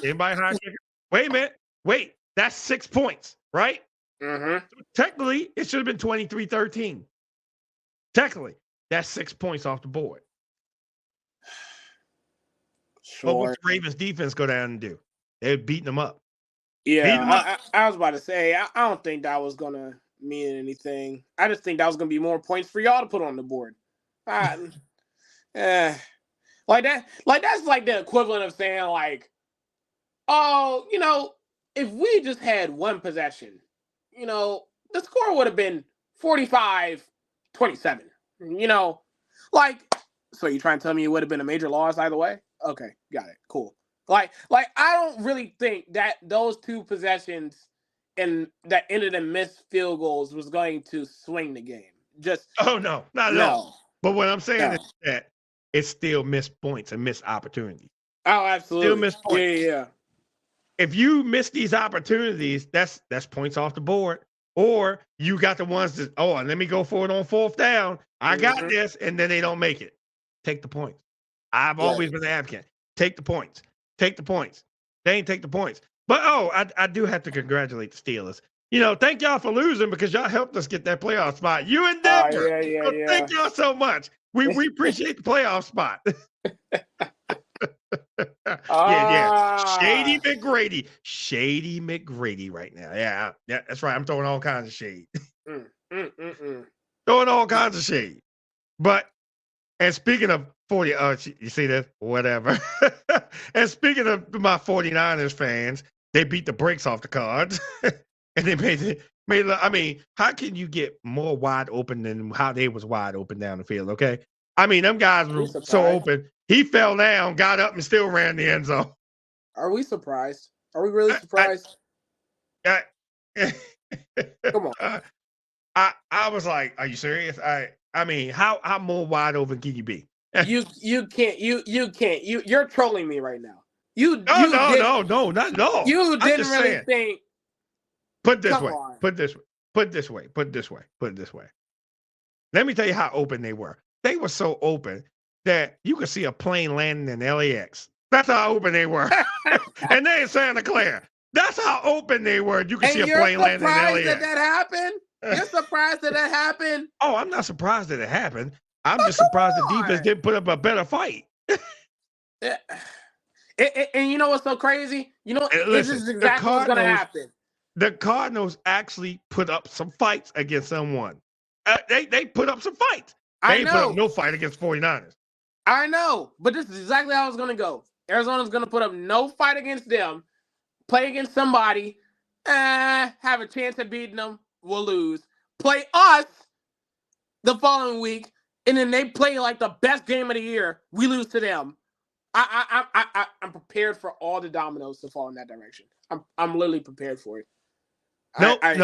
kicker? Wait a minute. Wait. That's 6 points, right? Mm-hmm. So technically, it should have been 23-13. Technically, that's 6 points off the board. Sure. But what's Ravens defense go down and do? They're beating them up. Yeah, I was about to say, I don't think that was going to mean anything. I just think that was going to be more points for y'all to put on the board. Like that, that's like the equivalent of saying like, oh, you know, if we just had one possession, you know, the score would have been 45-27. You know, like, so you trying to tell me it would have been a major loss either way? Okay, got it. Cool. Like I don't really think that those two possessions and that ended in missed field goals was going to swing the game. Just not at all. But what I'm saying is that it's still missed points and missed opportunities. Oh, absolutely. Still missed points. Yeah. If you miss these opportunities, that's points off the board. Or you got the ones that, let me go for it on fourth down. I got this, and then they don't make it. Take the points. I've always been the advocate. Take the points. Take the points. They ain't take the points. But, I do have to congratulate the Steelers. You know, thank y'all for losing because y'all helped us get that playoff spot. You and Denver. Yeah. Thank y'all so much. We appreciate the playoff spot. Yeah. Shady McGrady. Shady McGrady right now. Yeah, that's right. I'm throwing all kinds of shade. Throwing all kinds of shade. But, and speaking of 40, you see this? Whatever. And speaking of my 49ers fans, they beat the brakes off the Cards. And they made I mean, how can you get more wide open than how they was wide open down the field, okay? I mean, them guys were so open. He fell down, got up, and still ran the end zone. Are we surprised? Are we really surprised? Come on. I was like, are you serious? I mean, how more wide open can you be? You can't. You're trolling me right now. No, not at all. You didn't really think. Put it this way. Let me tell you how open they were. They were so open that you could see a plane landing in LAX. That's how open they were. And they in Santa Clara. That's how open they were. You could see a plane landing in LAX. That happened? You're surprised that happened? Oh, I'm not surprised that it happened. I'm just surprised the defense didn't put up a better fight. And you know what's so crazy? You know, this is exactly what's going to happen. The Cardinals actually put up some fights against someone. They put up some fights. They I ain't put up know. no fight against 49ers. I know. But this is exactly how it's going to go. Arizona's going to put up no fight against them, play against somebody, have a chance at beating them, we'll lose. Play us the following week, and then they play like the best game of the year. We lose to them. I'm prepared for all the dominoes to fall in that direction. I'm literally prepared for it. No. I'm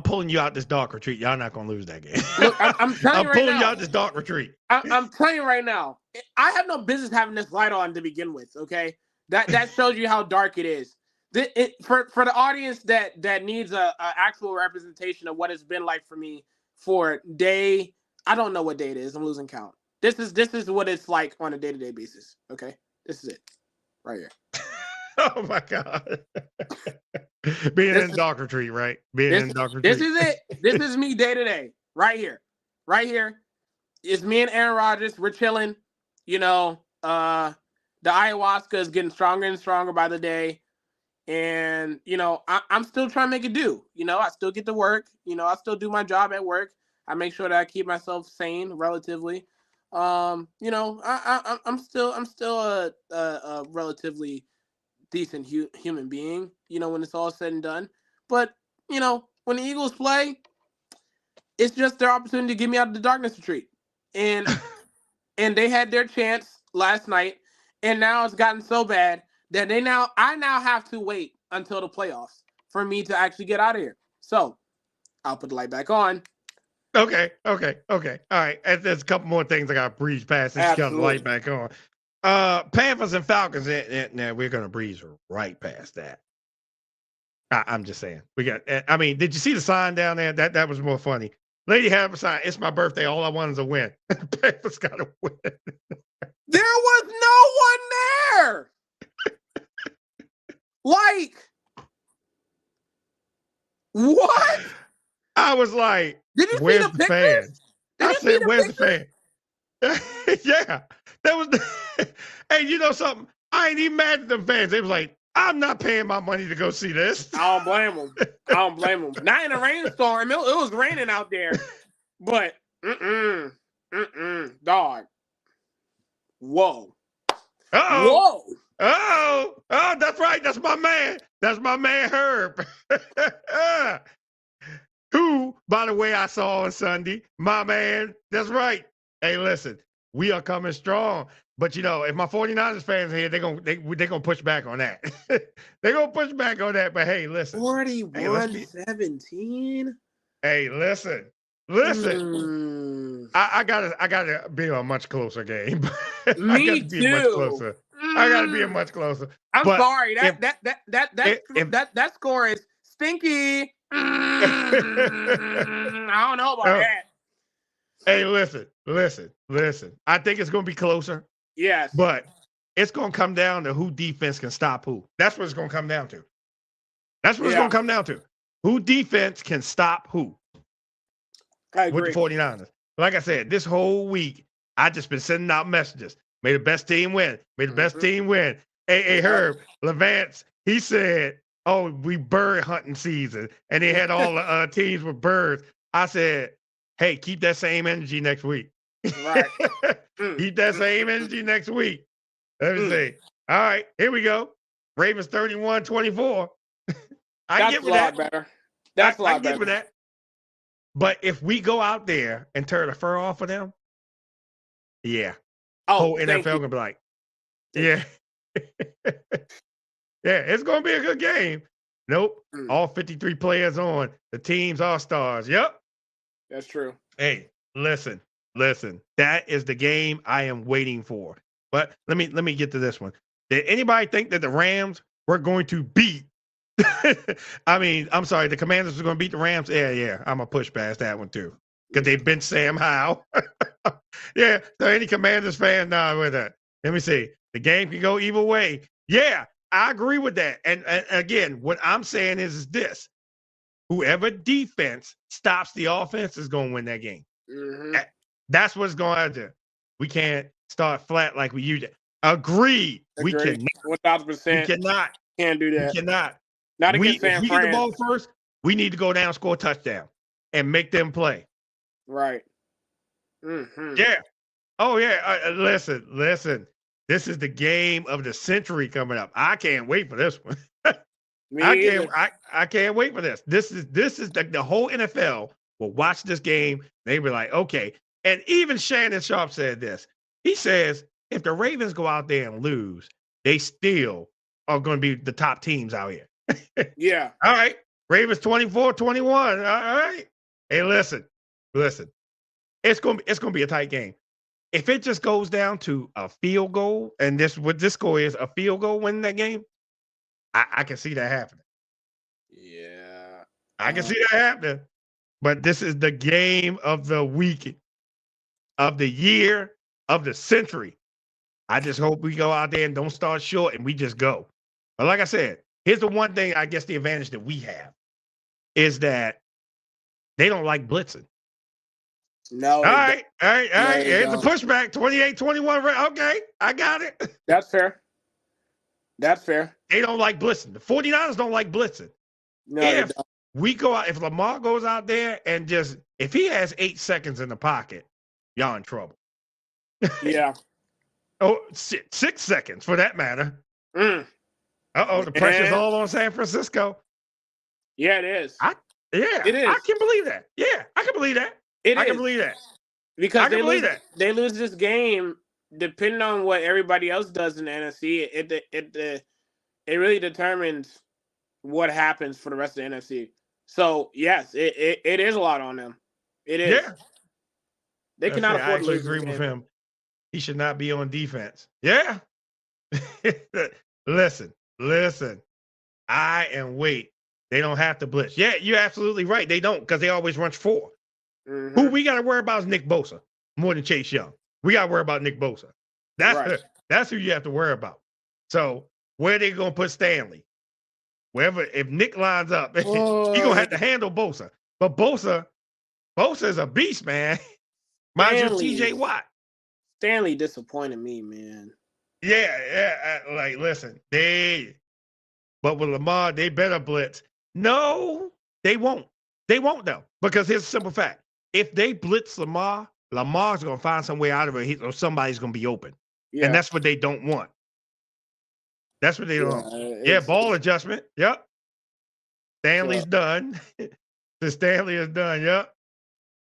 pulling you out this dark retreat. Y'all not gonna lose that game. Look, I'm telling you right pulling now. you out this dark retreat. I'm telling you right now. I have no business having this light on to begin with. Okay, that shows you how dark it is. For the audience that needs a actual representation of what it's been like for me for day. I don't know what day it is. I'm losing count. This is what it's like on a day-to-day basis. Okay, this is it, right here. Oh my God. Being in dark retreat, right? In dark retreat. This is it. This is me day to day, right here. Right here. It's me and Aaron Rodgers. We're chilling. You know, the ayahuasca is getting stronger and stronger by the day. And, you know, I'm still trying to make it do. You know, I still get to work. You know, I still do my job at work. I make sure that I keep myself sane relatively. You know, I'm still a relatively decent human being, you know, when it's all said and done. But, you know, when the Eagles play, it's just their opportunity to get me out of the darkness retreat. And they had their chance last night, and now it's gotten so bad that I now have to wait until the playoffs for me to actually get out of here. So I'll put the light back on. Okay. All right. There's a couple more things I got to breeze past. Got the light back on. Panthers and Falcons. Now we're gonna breeze right past that. I'm just saying. We got. I mean, did you see the sign down there? That was more funny. Lady had a sign. It's my birthday. All I want is a win. Panthers got to win. There was no one there. Like, what? I was like, did you where's see the fans? I said, where's the fan? Yeah, that was. Hey, you know something? I ain't even mad at them fans. They was like, I'm not paying my money to go see this. I don't blame them. Not in a rainstorm. It was raining out there. But, dog. Whoa. Uh-oh. Whoa. Oh, that's right. That's my man. That's my man, Herb. Who, by the way, I saw on Sunday, my man. That's right. Hey, listen, we are coming strong. But, you know, if my 49ers fans are here, they're gonna push back on that. They're going to push back on that. But, hey, listen. 41-17? Hey, listen. I gotta be a much closer game. Me too. I gotta be a much closer. I'm sorry. That score is stinky. I don't know about that. Hey, listen. I think it's going to be closer. Yes. But it's going to come down to who defense can stop who. That's what it's going to come down to. That's what it's going to come down to. Who defense can stop who. I agree. With the 49ers. Like I said, this whole week, I just been sending out messages. May the best team win. May the best team win. Hey, Herb, Levance, he said, oh, we bird hunting season. And they had all the teams with birds. I said, hey, keep that same energy next week. Right. Keep that same energy next week. Let me see. All right, here we go. Ravens 31-24. I get with that. Better. That's a lot better. I get with that. But if we go out there and tear the fur off of them, yeah. Whole NFL gonna be like, yeah. Yeah, it's gonna be a good game. Nope. All 53 players on. The team's all stars. Yep. That's true. Hey, listen. That is the game I am waiting for. But let me get to this one. Did anybody think that the Rams were going to beat? I mean, I'm sorry, the Commanders were going to beat the Rams? Yeah. I'm going to push past that one too. Because they've been Sam Howell. Yeah, so any Commanders fan, with that. Let me see. The game can go either way. Yeah, I agree with that. And again, what I'm saying is this. Whoever defense stops the offense is going to win that game. Mm-hmm. That's what's going to do. We can't start flat like we usually. Agreed. We cannot. 1,000%. We cannot. Can't do that. We cannot. Not against San Fran. If we get the ball first, we need to go down and score a touchdown. and make them play. Right. Mm-hmm. Yeah. Oh yeah. Listen. This is the game of the century coming up. I can't wait for this one. I can't wait for this. This is the whole NFL will watch this game. They be like, okay. And even Shannon Sharp said this. He says if the Ravens go out there and lose, they still are going to be the top teams out here. Yeah. All right. Ravens 24-21. All right. Hey, listen. It's going to be a tight game. If it just goes down to a field goal, and what this score is, a field goal winning that game, I can see that happening. Yeah. I can see that happening. But this is the game of the week, of the year, of the century. I just hope we go out there and don't start short and we just go. But like I said, here's the one thing, I guess the advantage that we have is that they don't like blitzing. No. All right. Here's a pushback, 28-21. Okay, I got it. That's fair. They don't like blitzing. The 49ers don't like blitzing. No, if we go out, if Lamar goes out there and just, if he has 8 seconds in the pocket, y'all in trouble. Yeah. Oh, 6 seconds for that matter. The pressure's all on San Francisco. Yeah, it is. It is. I can believe that. Yeah, I can believe that. I can believe that. Because they lose this game, depending on what everybody else does in the NFC, it really determines what happens for the rest of the NFC. So yes, it is a lot on them. It is. Yeah. They cannot afford to lose. I agree with him. He should not be on defense. Yeah. Listen. Wait. They don't have to blitz. Yeah, you're absolutely right. They don't, because they always run 4. Mm-hmm. Who we got to worry about is Nick Bosa more than Chase Young. We got to worry about Nick Bosa. That's who you have to worry about. So where are they going to put Stanley? Wherever, if Nick lines up, he's going to have to handle Bosa. But Bosa is a beast, man. Mind you, TJ Watt. Stanley disappointed me, man. Yeah. Like, listen, but with Lamar, they better blitz. No, they won't. They won't, though, because here's a simple fact. If they blitz Lamar's going to find some way out of it, or somebody's going to be open. Yeah. And that's what they don't want. That's what they don't want. Yeah, ball adjustment. Yep. Stanley's done. The Stanley is done. Yep.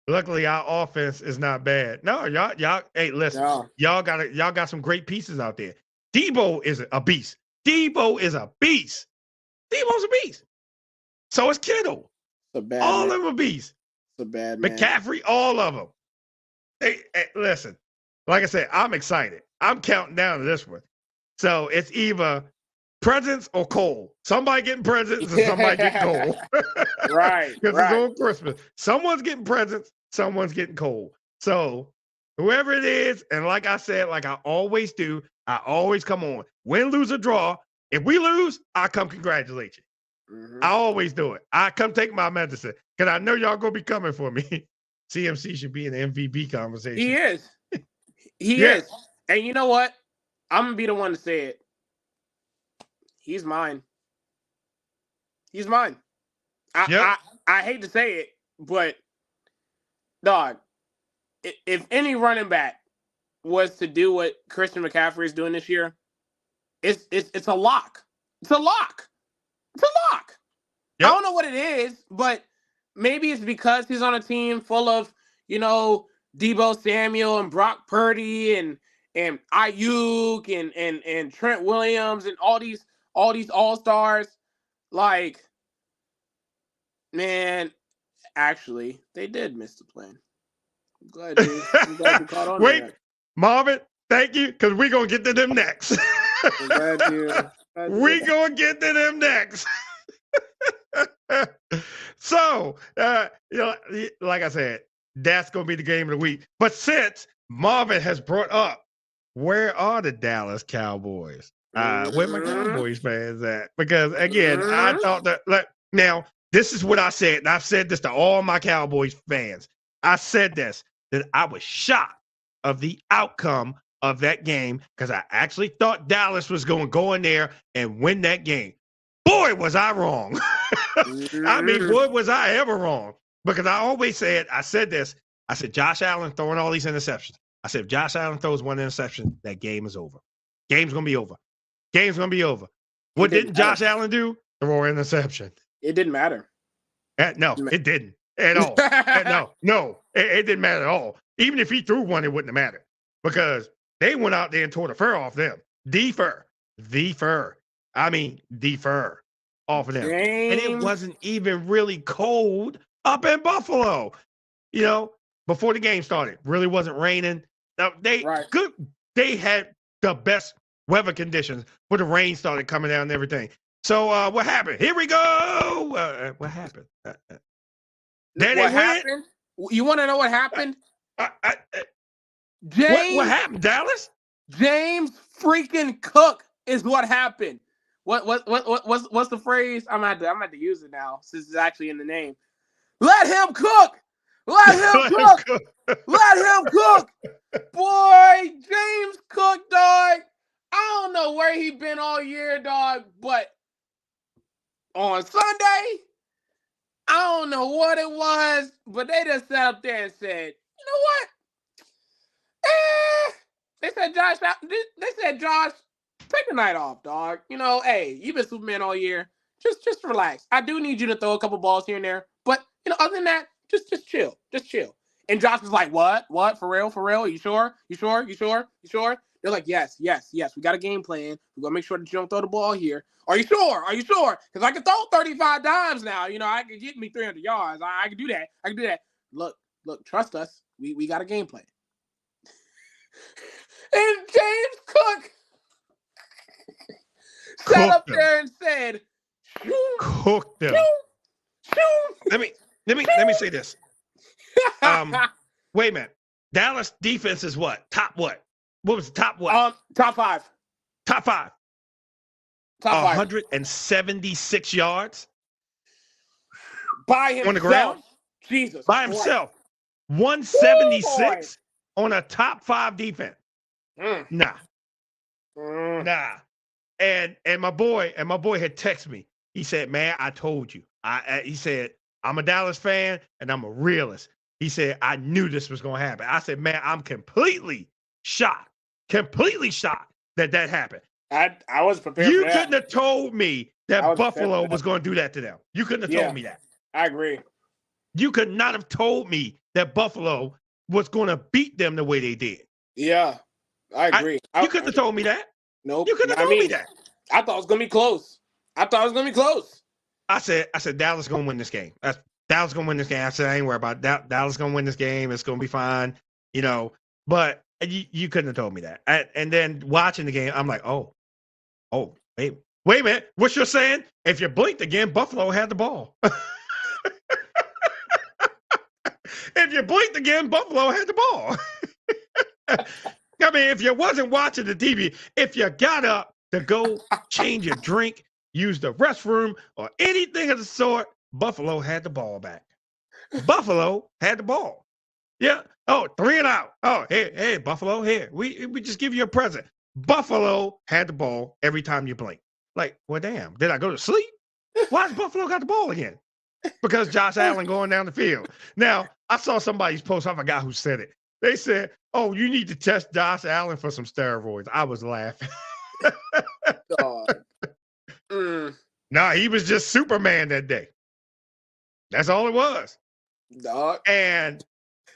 Luckily, our offense is not bad. No, y'all. Hey, listen, y'all got some great pieces out there. Debo is a beast. Debo's a beast. So is Kittle. All of them are beasts. It's a bad man. McCaffrey, all of them. Hey, listen, like I said, I'm excited. I'm counting down to this one. So it's either presents or coal. Somebody getting presents and somebody getting coal. Right. Because it's on Christmas. Someone's getting presents, someone's getting coal. So whoever it is, and like I said, like I always do, I always come on. Win, lose, or draw. If we lose, I come congratulate you. Mm-hmm. I always do it. I come take my medicine because I know y'all gonna be coming for me. CMC should be in the MVP conversation. He is. He is. And you know what? I'm gonna be the one to say it. He's mine. He's mine. I hate to say it, but dog, if any running back was to do what Christian McCaffrey is doing this year, it's a lock. It's a lock. Yep. I don't know what it is, but maybe it's because he's on a team full of, Deebo Samuel and Brock Purdy and Ayuk and Trent Williams and all these all-stars. Like, man, actually, they did miss the plan. I'm glad you caught on. Wait, Marvin, thank you, because we're going to get to them next. We're going to get to them next. So, like I said, that's going to be the game of the week. But since Marvin has brought up, where are the Dallas Cowboys? Where my Cowboys fans at? Because, again, I thought that, now, this is what I said, and I've said this to all my Cowboys fans. I said this, that I was shocked of the outcome of that game because I actually thought Dallas was going to go in there and win that game. Boy, was I wrong. I mean, boy, was I ever wrong. Because I said this. I said, Josh Allen throwing all these interceptions. I said, if Josh Allen throws one interception, that game is over. Game's going to be over. Game's going to be over. What didn't Josh Allen do? Throw an interception. It didn't matter. No, it didn't at all. No, it didn't matter at all. Even if he threw one, it wouldn't have mattered because they went out there and tore the fur off them. The fur off of them. James. And it wasn't even really cold up in Buffalo. You know, before the game started, really wasn't raining. Now, they had the best weather conditions before the rain started coming down and everything. So what happened? Here we go. What happened? What happened? You want to know what happened? James, what happened, Dallas? James freaking Cook is what happened. What's the phrase? I'm gonna have to use it now since it's actually in the name. Let him cook. Let him cook. Let him cook. Boy, James Cook, dog. I don't know where he been all year, dog, but on Sunday, I don't know what it was, but they just sat up there and said, you know what? They said, Josh, take the night off, dog. You know, hey, you've been Superman all year. Just relax. I do need you to throw a couple balls here and there, but you know, other than that, just chill. Just chill. And Josh was like, what? For real? You sure? They're like, yes. We got a game plan. We're gonna make sure that you don't throw the ball here. Are you sure? Because I can throw 35 dimes now. You know, I can get me 300 yards. I can do that. Look, trust us. We got a game plan. And James Cook sat up there and said, "Cook them." Let me say this. Wait a minute. Dallas defense is what? Top what? What was the top what? Top five. Top five. 176 yards by himself. On the ground. Jesus. By himself. 176 on a top 5 defense. Nah. And my boy had texted me. He said, "Man, I told you." He said, "I'm a Dallas fan and I'm a realist." He said, "I knew this was going to happen." I said, "Man, I'm completely shocked that happened." I was prepared You for that. couldn't have told me that Buffalo was going to do that to them. You couldn't have told me that. I agree. You could not have told me that Buffalo was going to beat them the way they did. Yeah, I agree. You couldn't have told me that. Nope. You couldn't have told me that. I thought it was going to be close. I said Dallas going to win this game. Dallas going to win this game. I said, I ain't worried about that. Dallas going to win this game. It's going to be fine. You know, but you couldn't have told me that. And then watching the game, I'm like, oh, wait a minute. What you're saying? If you blinked again, Buffalo had the ball. If you blinked again, Buffalo had the ball. I mean, if you wasn't watching the TV, if you got up to go change your drink, use the restroom, or anything of the sort, Buffalo had the ball back. Buffalo had the ball. Yeah. Oh, 3 and out. Oh, hey, Buffalo, here. We just give you a present. Buffalo had the ball every time you blink. Like, well, damn, did I go to sleep? Why's Buffalo got the ball again? Because Josh Allen going down the field. Now, I saw somebody's post. I forgot who said it. They said, "Oh, you need to test Josh Allen for some steroids." I was laughing. Nah, he was just Superman that day. That's all it was. Dog. And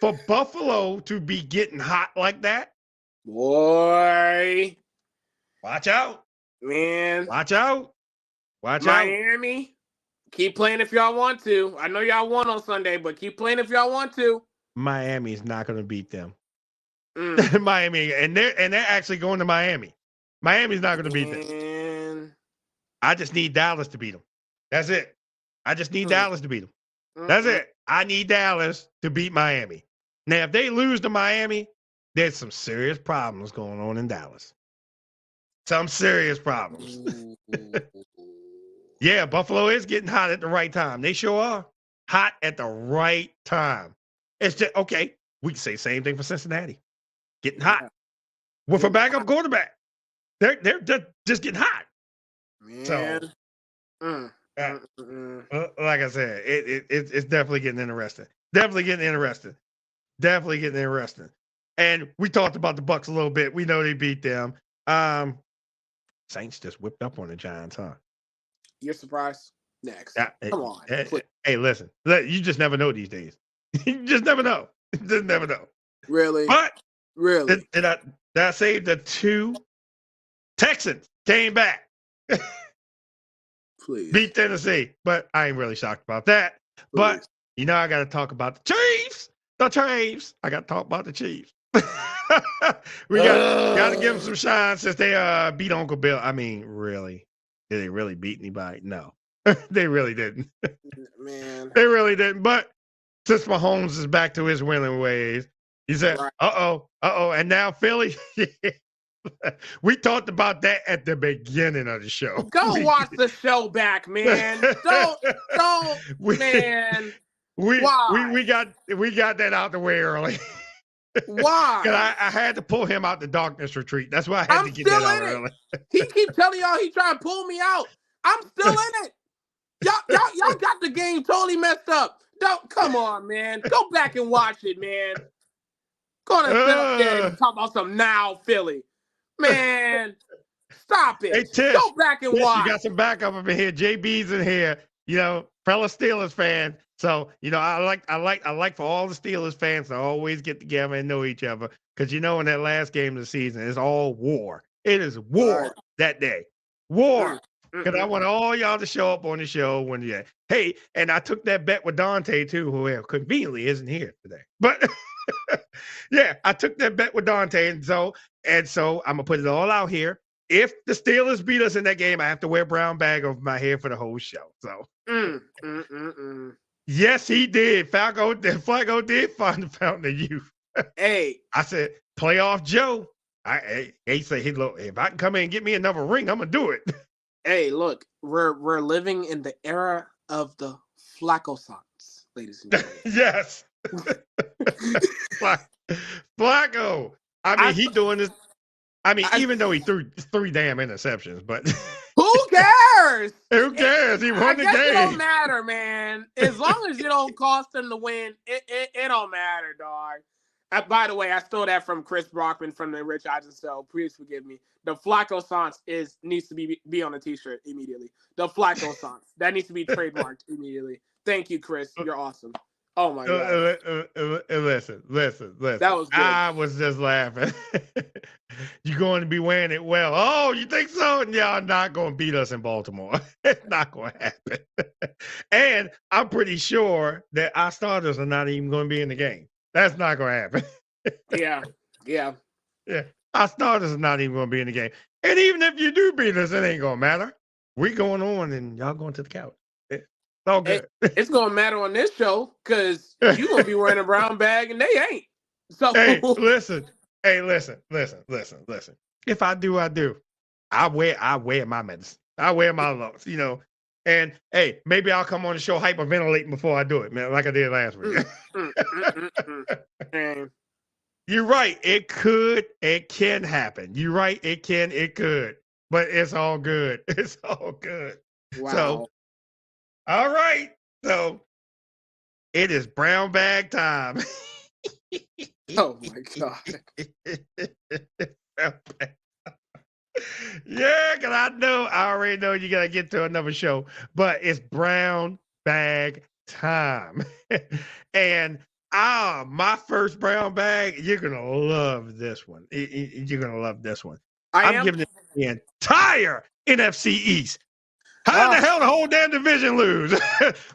for Buffalo to be getting hot like that, boy, watch out, man. Watch out. Miami, keep playing if y'all want to. I know y'all won on Sunday, but keep playing if y'all want to. Miami is not going to beat them. Miami, and they're actually going to Miami. Miami's not going to beat them. I just need Dallas to beat them. That's it. I just need Dallas to beat them. That's it. I need Dallas to beat Miami. Now, if they lose to Miami, there's some serious problems going on in Dallas. Some serious problems. Yeah, Buffalo is getting hot at the right time. They sure are hot at the right time. It's just, okay, we can say the same thing for Cincinnati. Getting hot with a backup quarterback. They're just getting hot. Man. Like I said, it's definitely getting interesting. Definitely getting interesting. Definitely getting interesting. And we talked about the Bucks a little bit. We know they beat them. Saints just whipped up on the Giants, huh? You're surprised? Next. Come on. Hey, listen. You just never know these days. You just never know. You just never know. Really? But really? Did I say the 2 Texans came back? Please. Beat Tennessee. But I ain't really shocked about that. Please. But I got to talk about the Chiefs. The Chiefs. I got to talk about the Chiefs. We got to give them some shine since they beat Uncle Bill. I mean, really? Did they really beat anybody? No. They really didn't. Man. They really didn't. But since Mahomes is back to his winning ways, he said, uh-oh. And now Philly. We talked about that at the beginning of the show. Go watch the show back, man. Don't, man. We got that out the way early. Why? I had to pull him out the darkness retreat. That's why I had to get that out early. He keep telling y'all he trying to pull me out. I'm still in it. Y'all got the game totally messed up. Don't come on, man. Go back and watch it, man. Gonna sit up there and talk about some now Philly. Man, stop it. Hey, Tish, go back and watch. You got some backup up in here. JB's in here. Fellow Steelers fan. So, I like for all the Steelers fans to always get together and know each other. Because in that last game of the season, it's all war. It is war that day. War. Because I want all y'all to show up on the show hey, and I took that bet with Dante too, who conveniently isn't here today. But yeah, I took that bet with Dante, and so I'm gonna put it all out here. If the Steelers beat us in that game, I have to wear a brown bag over my head for the whole show. So yes, he did. Flacco did find the fountain of youth. Hey, I said, playoff Joe. He said, hey, look, if I can come in and get me another ring, I'm gonna do it. Hey, look, we're living in the era of the Flacco songs, ladies and gentlemen. Yes. Flacco. I mean, he's doing this. I mean, even though he threw 3 damn interceptions, but who cares? Who cares? He won the game. It don't matter, man. As long as you don't cost them to win, it don't matter, dog. By the way, I stole that from Chris Brockman from the Rich Eisen Show. Please forgive me. The Flacco Sans needs to be on a t-shirt immediately. The Flacco Sans. That needs to be trademarked immediately. Thank you, Chris. You're awesome. Oh my God. Listen. That was good. I was just laughing. You're going to be wearing it well. Oh, you think so? Y'all not going to beat us in Baltimore. It's not going to happen. And I'm pretty sure that our starters are not even going to be in the game. That's not going to happen. Yeah. Our starters are not even going to be in the game. And even if you do beat us, it ain't going to matter. We going on and y'all going to the couch. It's all good. It's going to matter on this show because you're going to be wearing a brown bag and they ain't. So Hey, listen. If I do, I do. I wear my medicine. I wear my lumps, And hey, maybe I'll come on the show hyperventilating before I do it, man, like I did last week. You're right. It can happen. You're right. It could. But it's all good. It's all good. Wow. So, all right. So, it is brown bag time. Oh, my God. Yeah, because I already know you got to get to another show, but it's brown bag time. And my first brown bag, you're going to love this one. You're going to love this one. I'm giving it the entire NFC East. How the hell the whole damn division lose?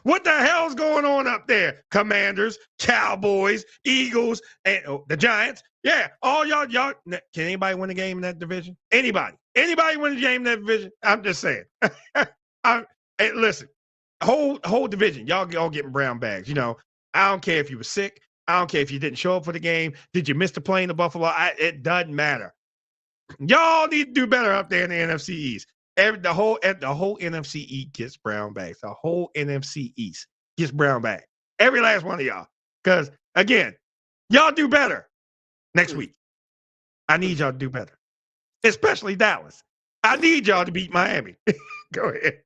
What the hell's going on up there? Commanders, Cowboys, Eagles, and the Giants. Yeah, all y'all. Can anybody win a game in that division? Anybody win a game in that division? I'm just saying. Hey, listen, whole division, y'all getting brown bags. I don't care if you were sick. I don't care if you didn't show up for the game. Did you miss the plane to Buffalo? It doesn't matter. Y'all need to do better up there in the NFC East. The whole NFC East gets brown bags. The whole NFC East gets brown bags. Every last one of y'all. Because, again, y'all do better next week. I need y'all to do better. Especially Dallas. I need y'all to beat Miami. Go ahead.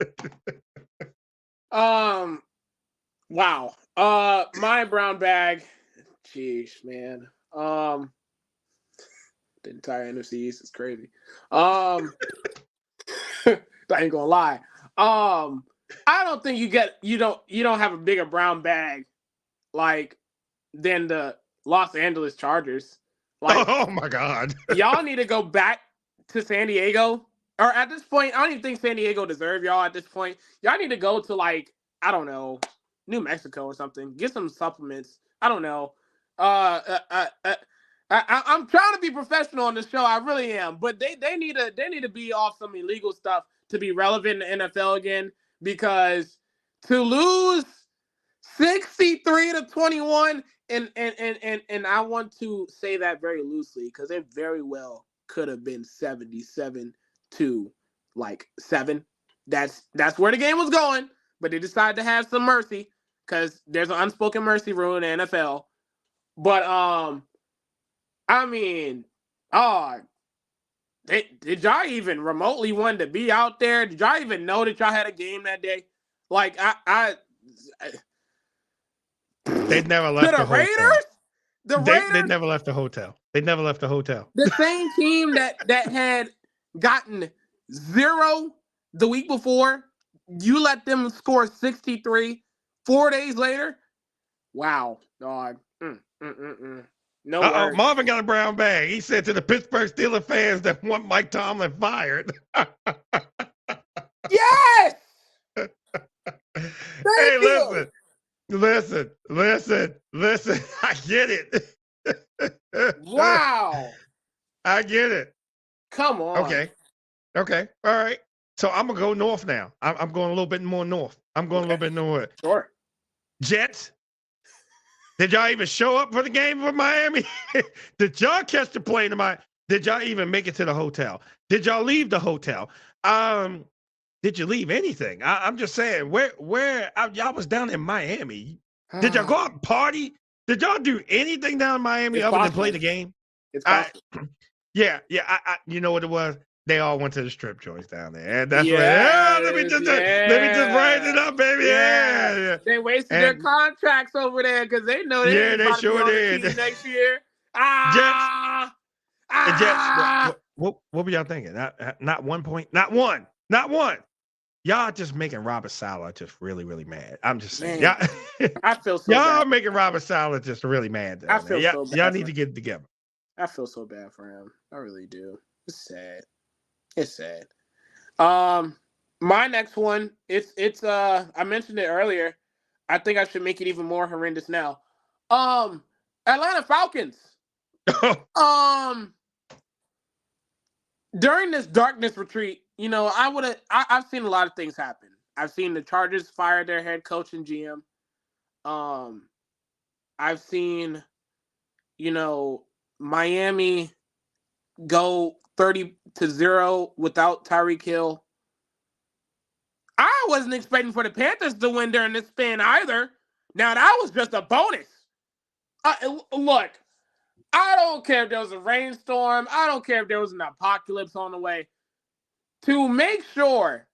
Wow. My brown bag. Jeez, man. The entire NFC East is crazy. I ain't gonna lie. I don't think you don't have a bigger brown bag like than the Los Angeles Chargers. Like, Oh my God. y'all need to go back to San Diego. Or at this point, I don't even think San Diego deserve y'all at this point. Y'all need to go to, like, I don't know, New Mexico or something. Get some supplements. I don't know. I'm trying to be professional on this show. I really am. But they need to be off some illegal stuff to be relevant in the NFL again. Because to lose 63-21, and I want to say that very loosely because it very well could have been 77-7. That's where the game was going, but they decided to have some mercy because there's an unspoken mercy rule in the NFL. But I mean, did y'all even remotely want to be out there? Did y'all even know that y'all had a game that day? Like They never left the Raiders. Raiders. They never left the hotel. They never left the hotel. The same team that had gotten 0 the week before, you let them score 63 4 days later. Wow, dog. No words. Marvin got a brown bag. He said to the Pittsburgh Steelers fans that want Mike Tomlin fired. Yes. Hey, listen. I get it. Wow. I get it. Come on. Okay. All right. So I'm gonna go north now. I'm going a little bit more north. I'm going a little bit north. Sure. Jets. Did y'all even show up for the game for Miami? Did y'all catch the plane to Miami? Did y'all even make it to the hotel? Did y'all leave the hotel? Did you leave anything? I'm just saying, where y'all was down in Miami? Did y'all go out and party? Did y'all do anything down in Miami other than play the game? It's possible. Yeah. You know what it was? They all went to the strip joints down there, and that's let me just raise it up, baby. Yeah. They wasted their contracts over there because they know they sure did next year. Jets. What were y'all thinking? Not 1 point. Not one. Y'all just making Robert Saleh just really, really mad. I'm just saying. Man, I feel so y'all bad. making Robert Saleh just really mad. I feel so bad. Y'all need to get it together. I feel so bad for him. I really do. It's sad. My next one, it's I mentioned it earlier. I think I should make it even more horrendous now. Atlanta Falcons. During this darkness retreat, you know, I've seen a lot of things happen. I've seen the Chargers fire their head coach and GM. I've seen, you know, Miami go 30-0 without Tyreek Hill. I wasn't expecting for the Panthers to win during this span either. Now, that was just a bonus. Look, I don't care if there was a rainstorm. I don't care if there was an apocalypse on the way. To make sure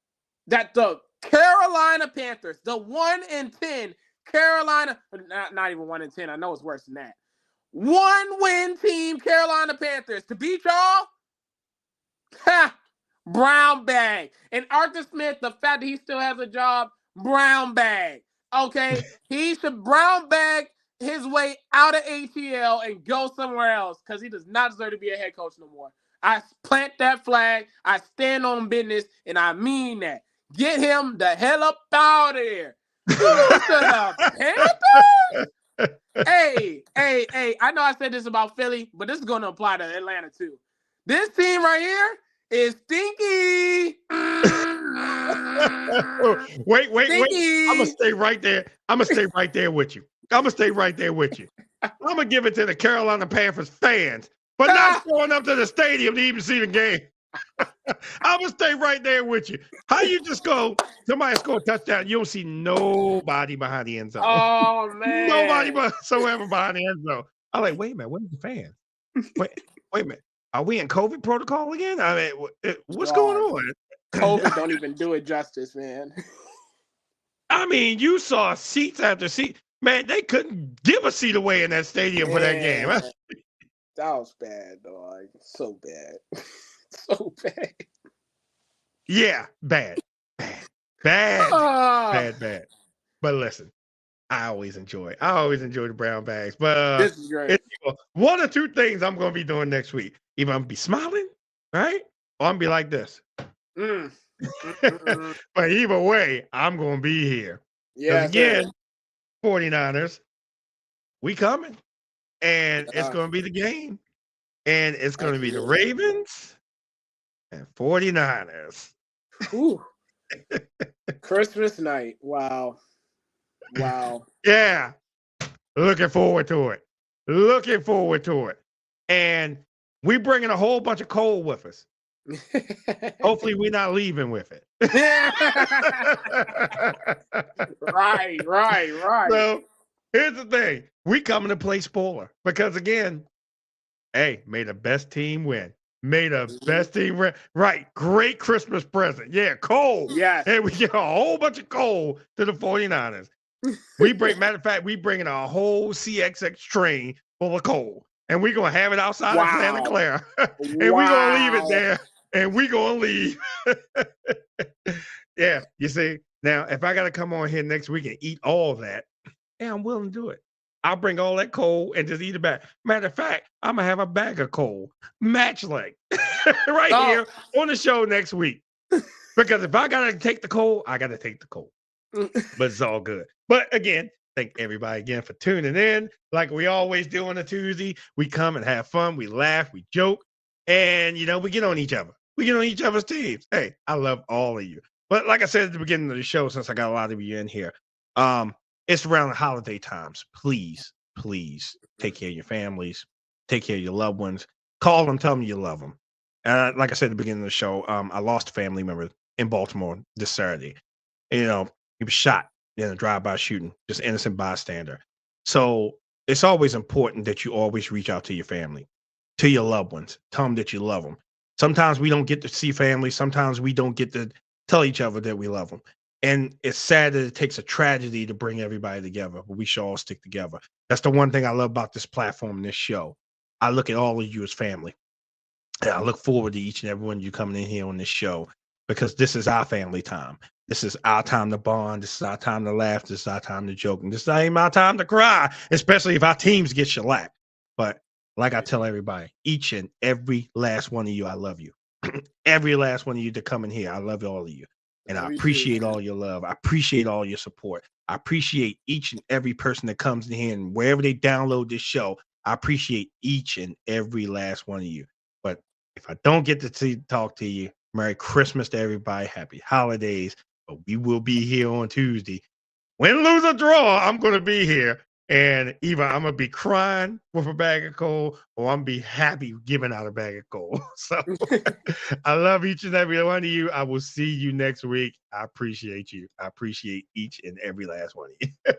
that the Carolina Panthers, the 1-10 Carolina, not even 1-10, I know it's worse than that. 1-win team Carolina Panthers to beat y'all? Brown bag. And Arthur Smith, the fact that he still has a job, brown bag. Okay? He should brown bag his way out of ATL and go somewhere else because he does not deserve to be a head coach no more. I plant that flag, I stand on business, and I mean that. Get him the hell up out of here. To the Panthers? Hey, I know I said this about Philly, but this is going to apply to Atlanta too. This team right here is stinky. Wait. I'm going to stay right there. I'm going to stay right there with you. I'm going to give it to the Carolina Panthers fans for not showing up to the stadium to even see the game. I'm going to stay right there with you. How you just go, somebody score a touchdown, you don't see nobody behind the end zone. Oh, man. Nobody whatsoever behind the end zone. I'm like, wait a minute, where's the fans? Wait a minute. Are we in COVID protocol again? I mean, what's going on? COVID don't even do it justice, man. I mean, you saw seats after seat. Man, they couldn't give a seat away in that stadium for that game. Man, that was bad, dog. So bad. So bad. Yeah, bad. Bad. But listen, I always enjoy the brown bags. But This is great. it's one or two things I'm gonna be doing next week. Either I'm gonna be smiling, right? Or I'm gonna be like this. But either way, I'm gonna be here. Yeah, again, 49ers, we coming. And it's gonna be the game. And it's gonna be the Ravens and 49ers. Ooh. Christmas night. Wow. Yeah. Looking forward to it. And we bringing a whole bunch of coal with us. Hopefully we're not leaving with it. Right. So here's the thing. We coming to play spoiler. Because again, hey, may the best team win. May the best team win. Right. Great Christmas present. Yeah, coal. Yes. And we get a whole bunch of coal to the 49ers. Matter of fact, we bringing a whole CXX train full of coal. And we're going to have it outside of Santa Clara. And we're going to leave it there. And we're going to leave. Yeah, you see. Now, if I got to come on here next week and eat all that, yeah, I'm willing to do it. I'll bring all that coal and just eat it back. Matter of fact, I'm going to have a bag of coal. Match length. Here on the show next week. Because if I got to take the coal, I got to take the coal. But it's all good. But again, thank everybody again for tuning in. Like we always do on a Tuesday, we come and have fun. We laugh, we joke, and, we get on each other. We get on each other's teams. Hey, I love all of you. But like I said at the beginning of the show, since I got a lot of you in here, it's around the holiday times. Please take care of your families. Take care of your loved ones. Call them, tell them you love them. Like I said at the beginning of the show, I lost a family member in Baltimore this Saturday. He was shot in a drive-by shooting, just innocent bystander. So it's always important that you always reach out to your family, to your loved ones. Tell them that you love them. Sometimes we don't get to see family. Sometimes we don't get to tell each other that we love them. And it's sad that it takes a tragedy to bring everybody together, but we should all stick together. That's the one thing I love about this platform and this show. I look at all of you as family. And I look forward to each and every one of you coming in here on this show, because this is our family time. This is our time to bond. This is our time to laugh. This is our time to joke. And this ain't my time to cry, especially if our teams get shellacked. But like I tell everybody, each and every last one of you, I love you. Every last one of you to come in here, I love all of you. And I appreciate all your love. I appreciate all your support. I appreciate each and every person that comes in here, and wherever they download this show, I appreciate each and every last one of you. But if I don't get to talk to you, Merry Christmas to everybody. Happy holidays. But we will be here on Tuesday. Win, lose, or draw, I'm going to be here. And either I'm going to be crying with a bag of coal, or I'm going to be happy giving out a bag of coal. So I love each and every one of you. I will see you next week. I appreciate you. I appreciate each and every last one of you.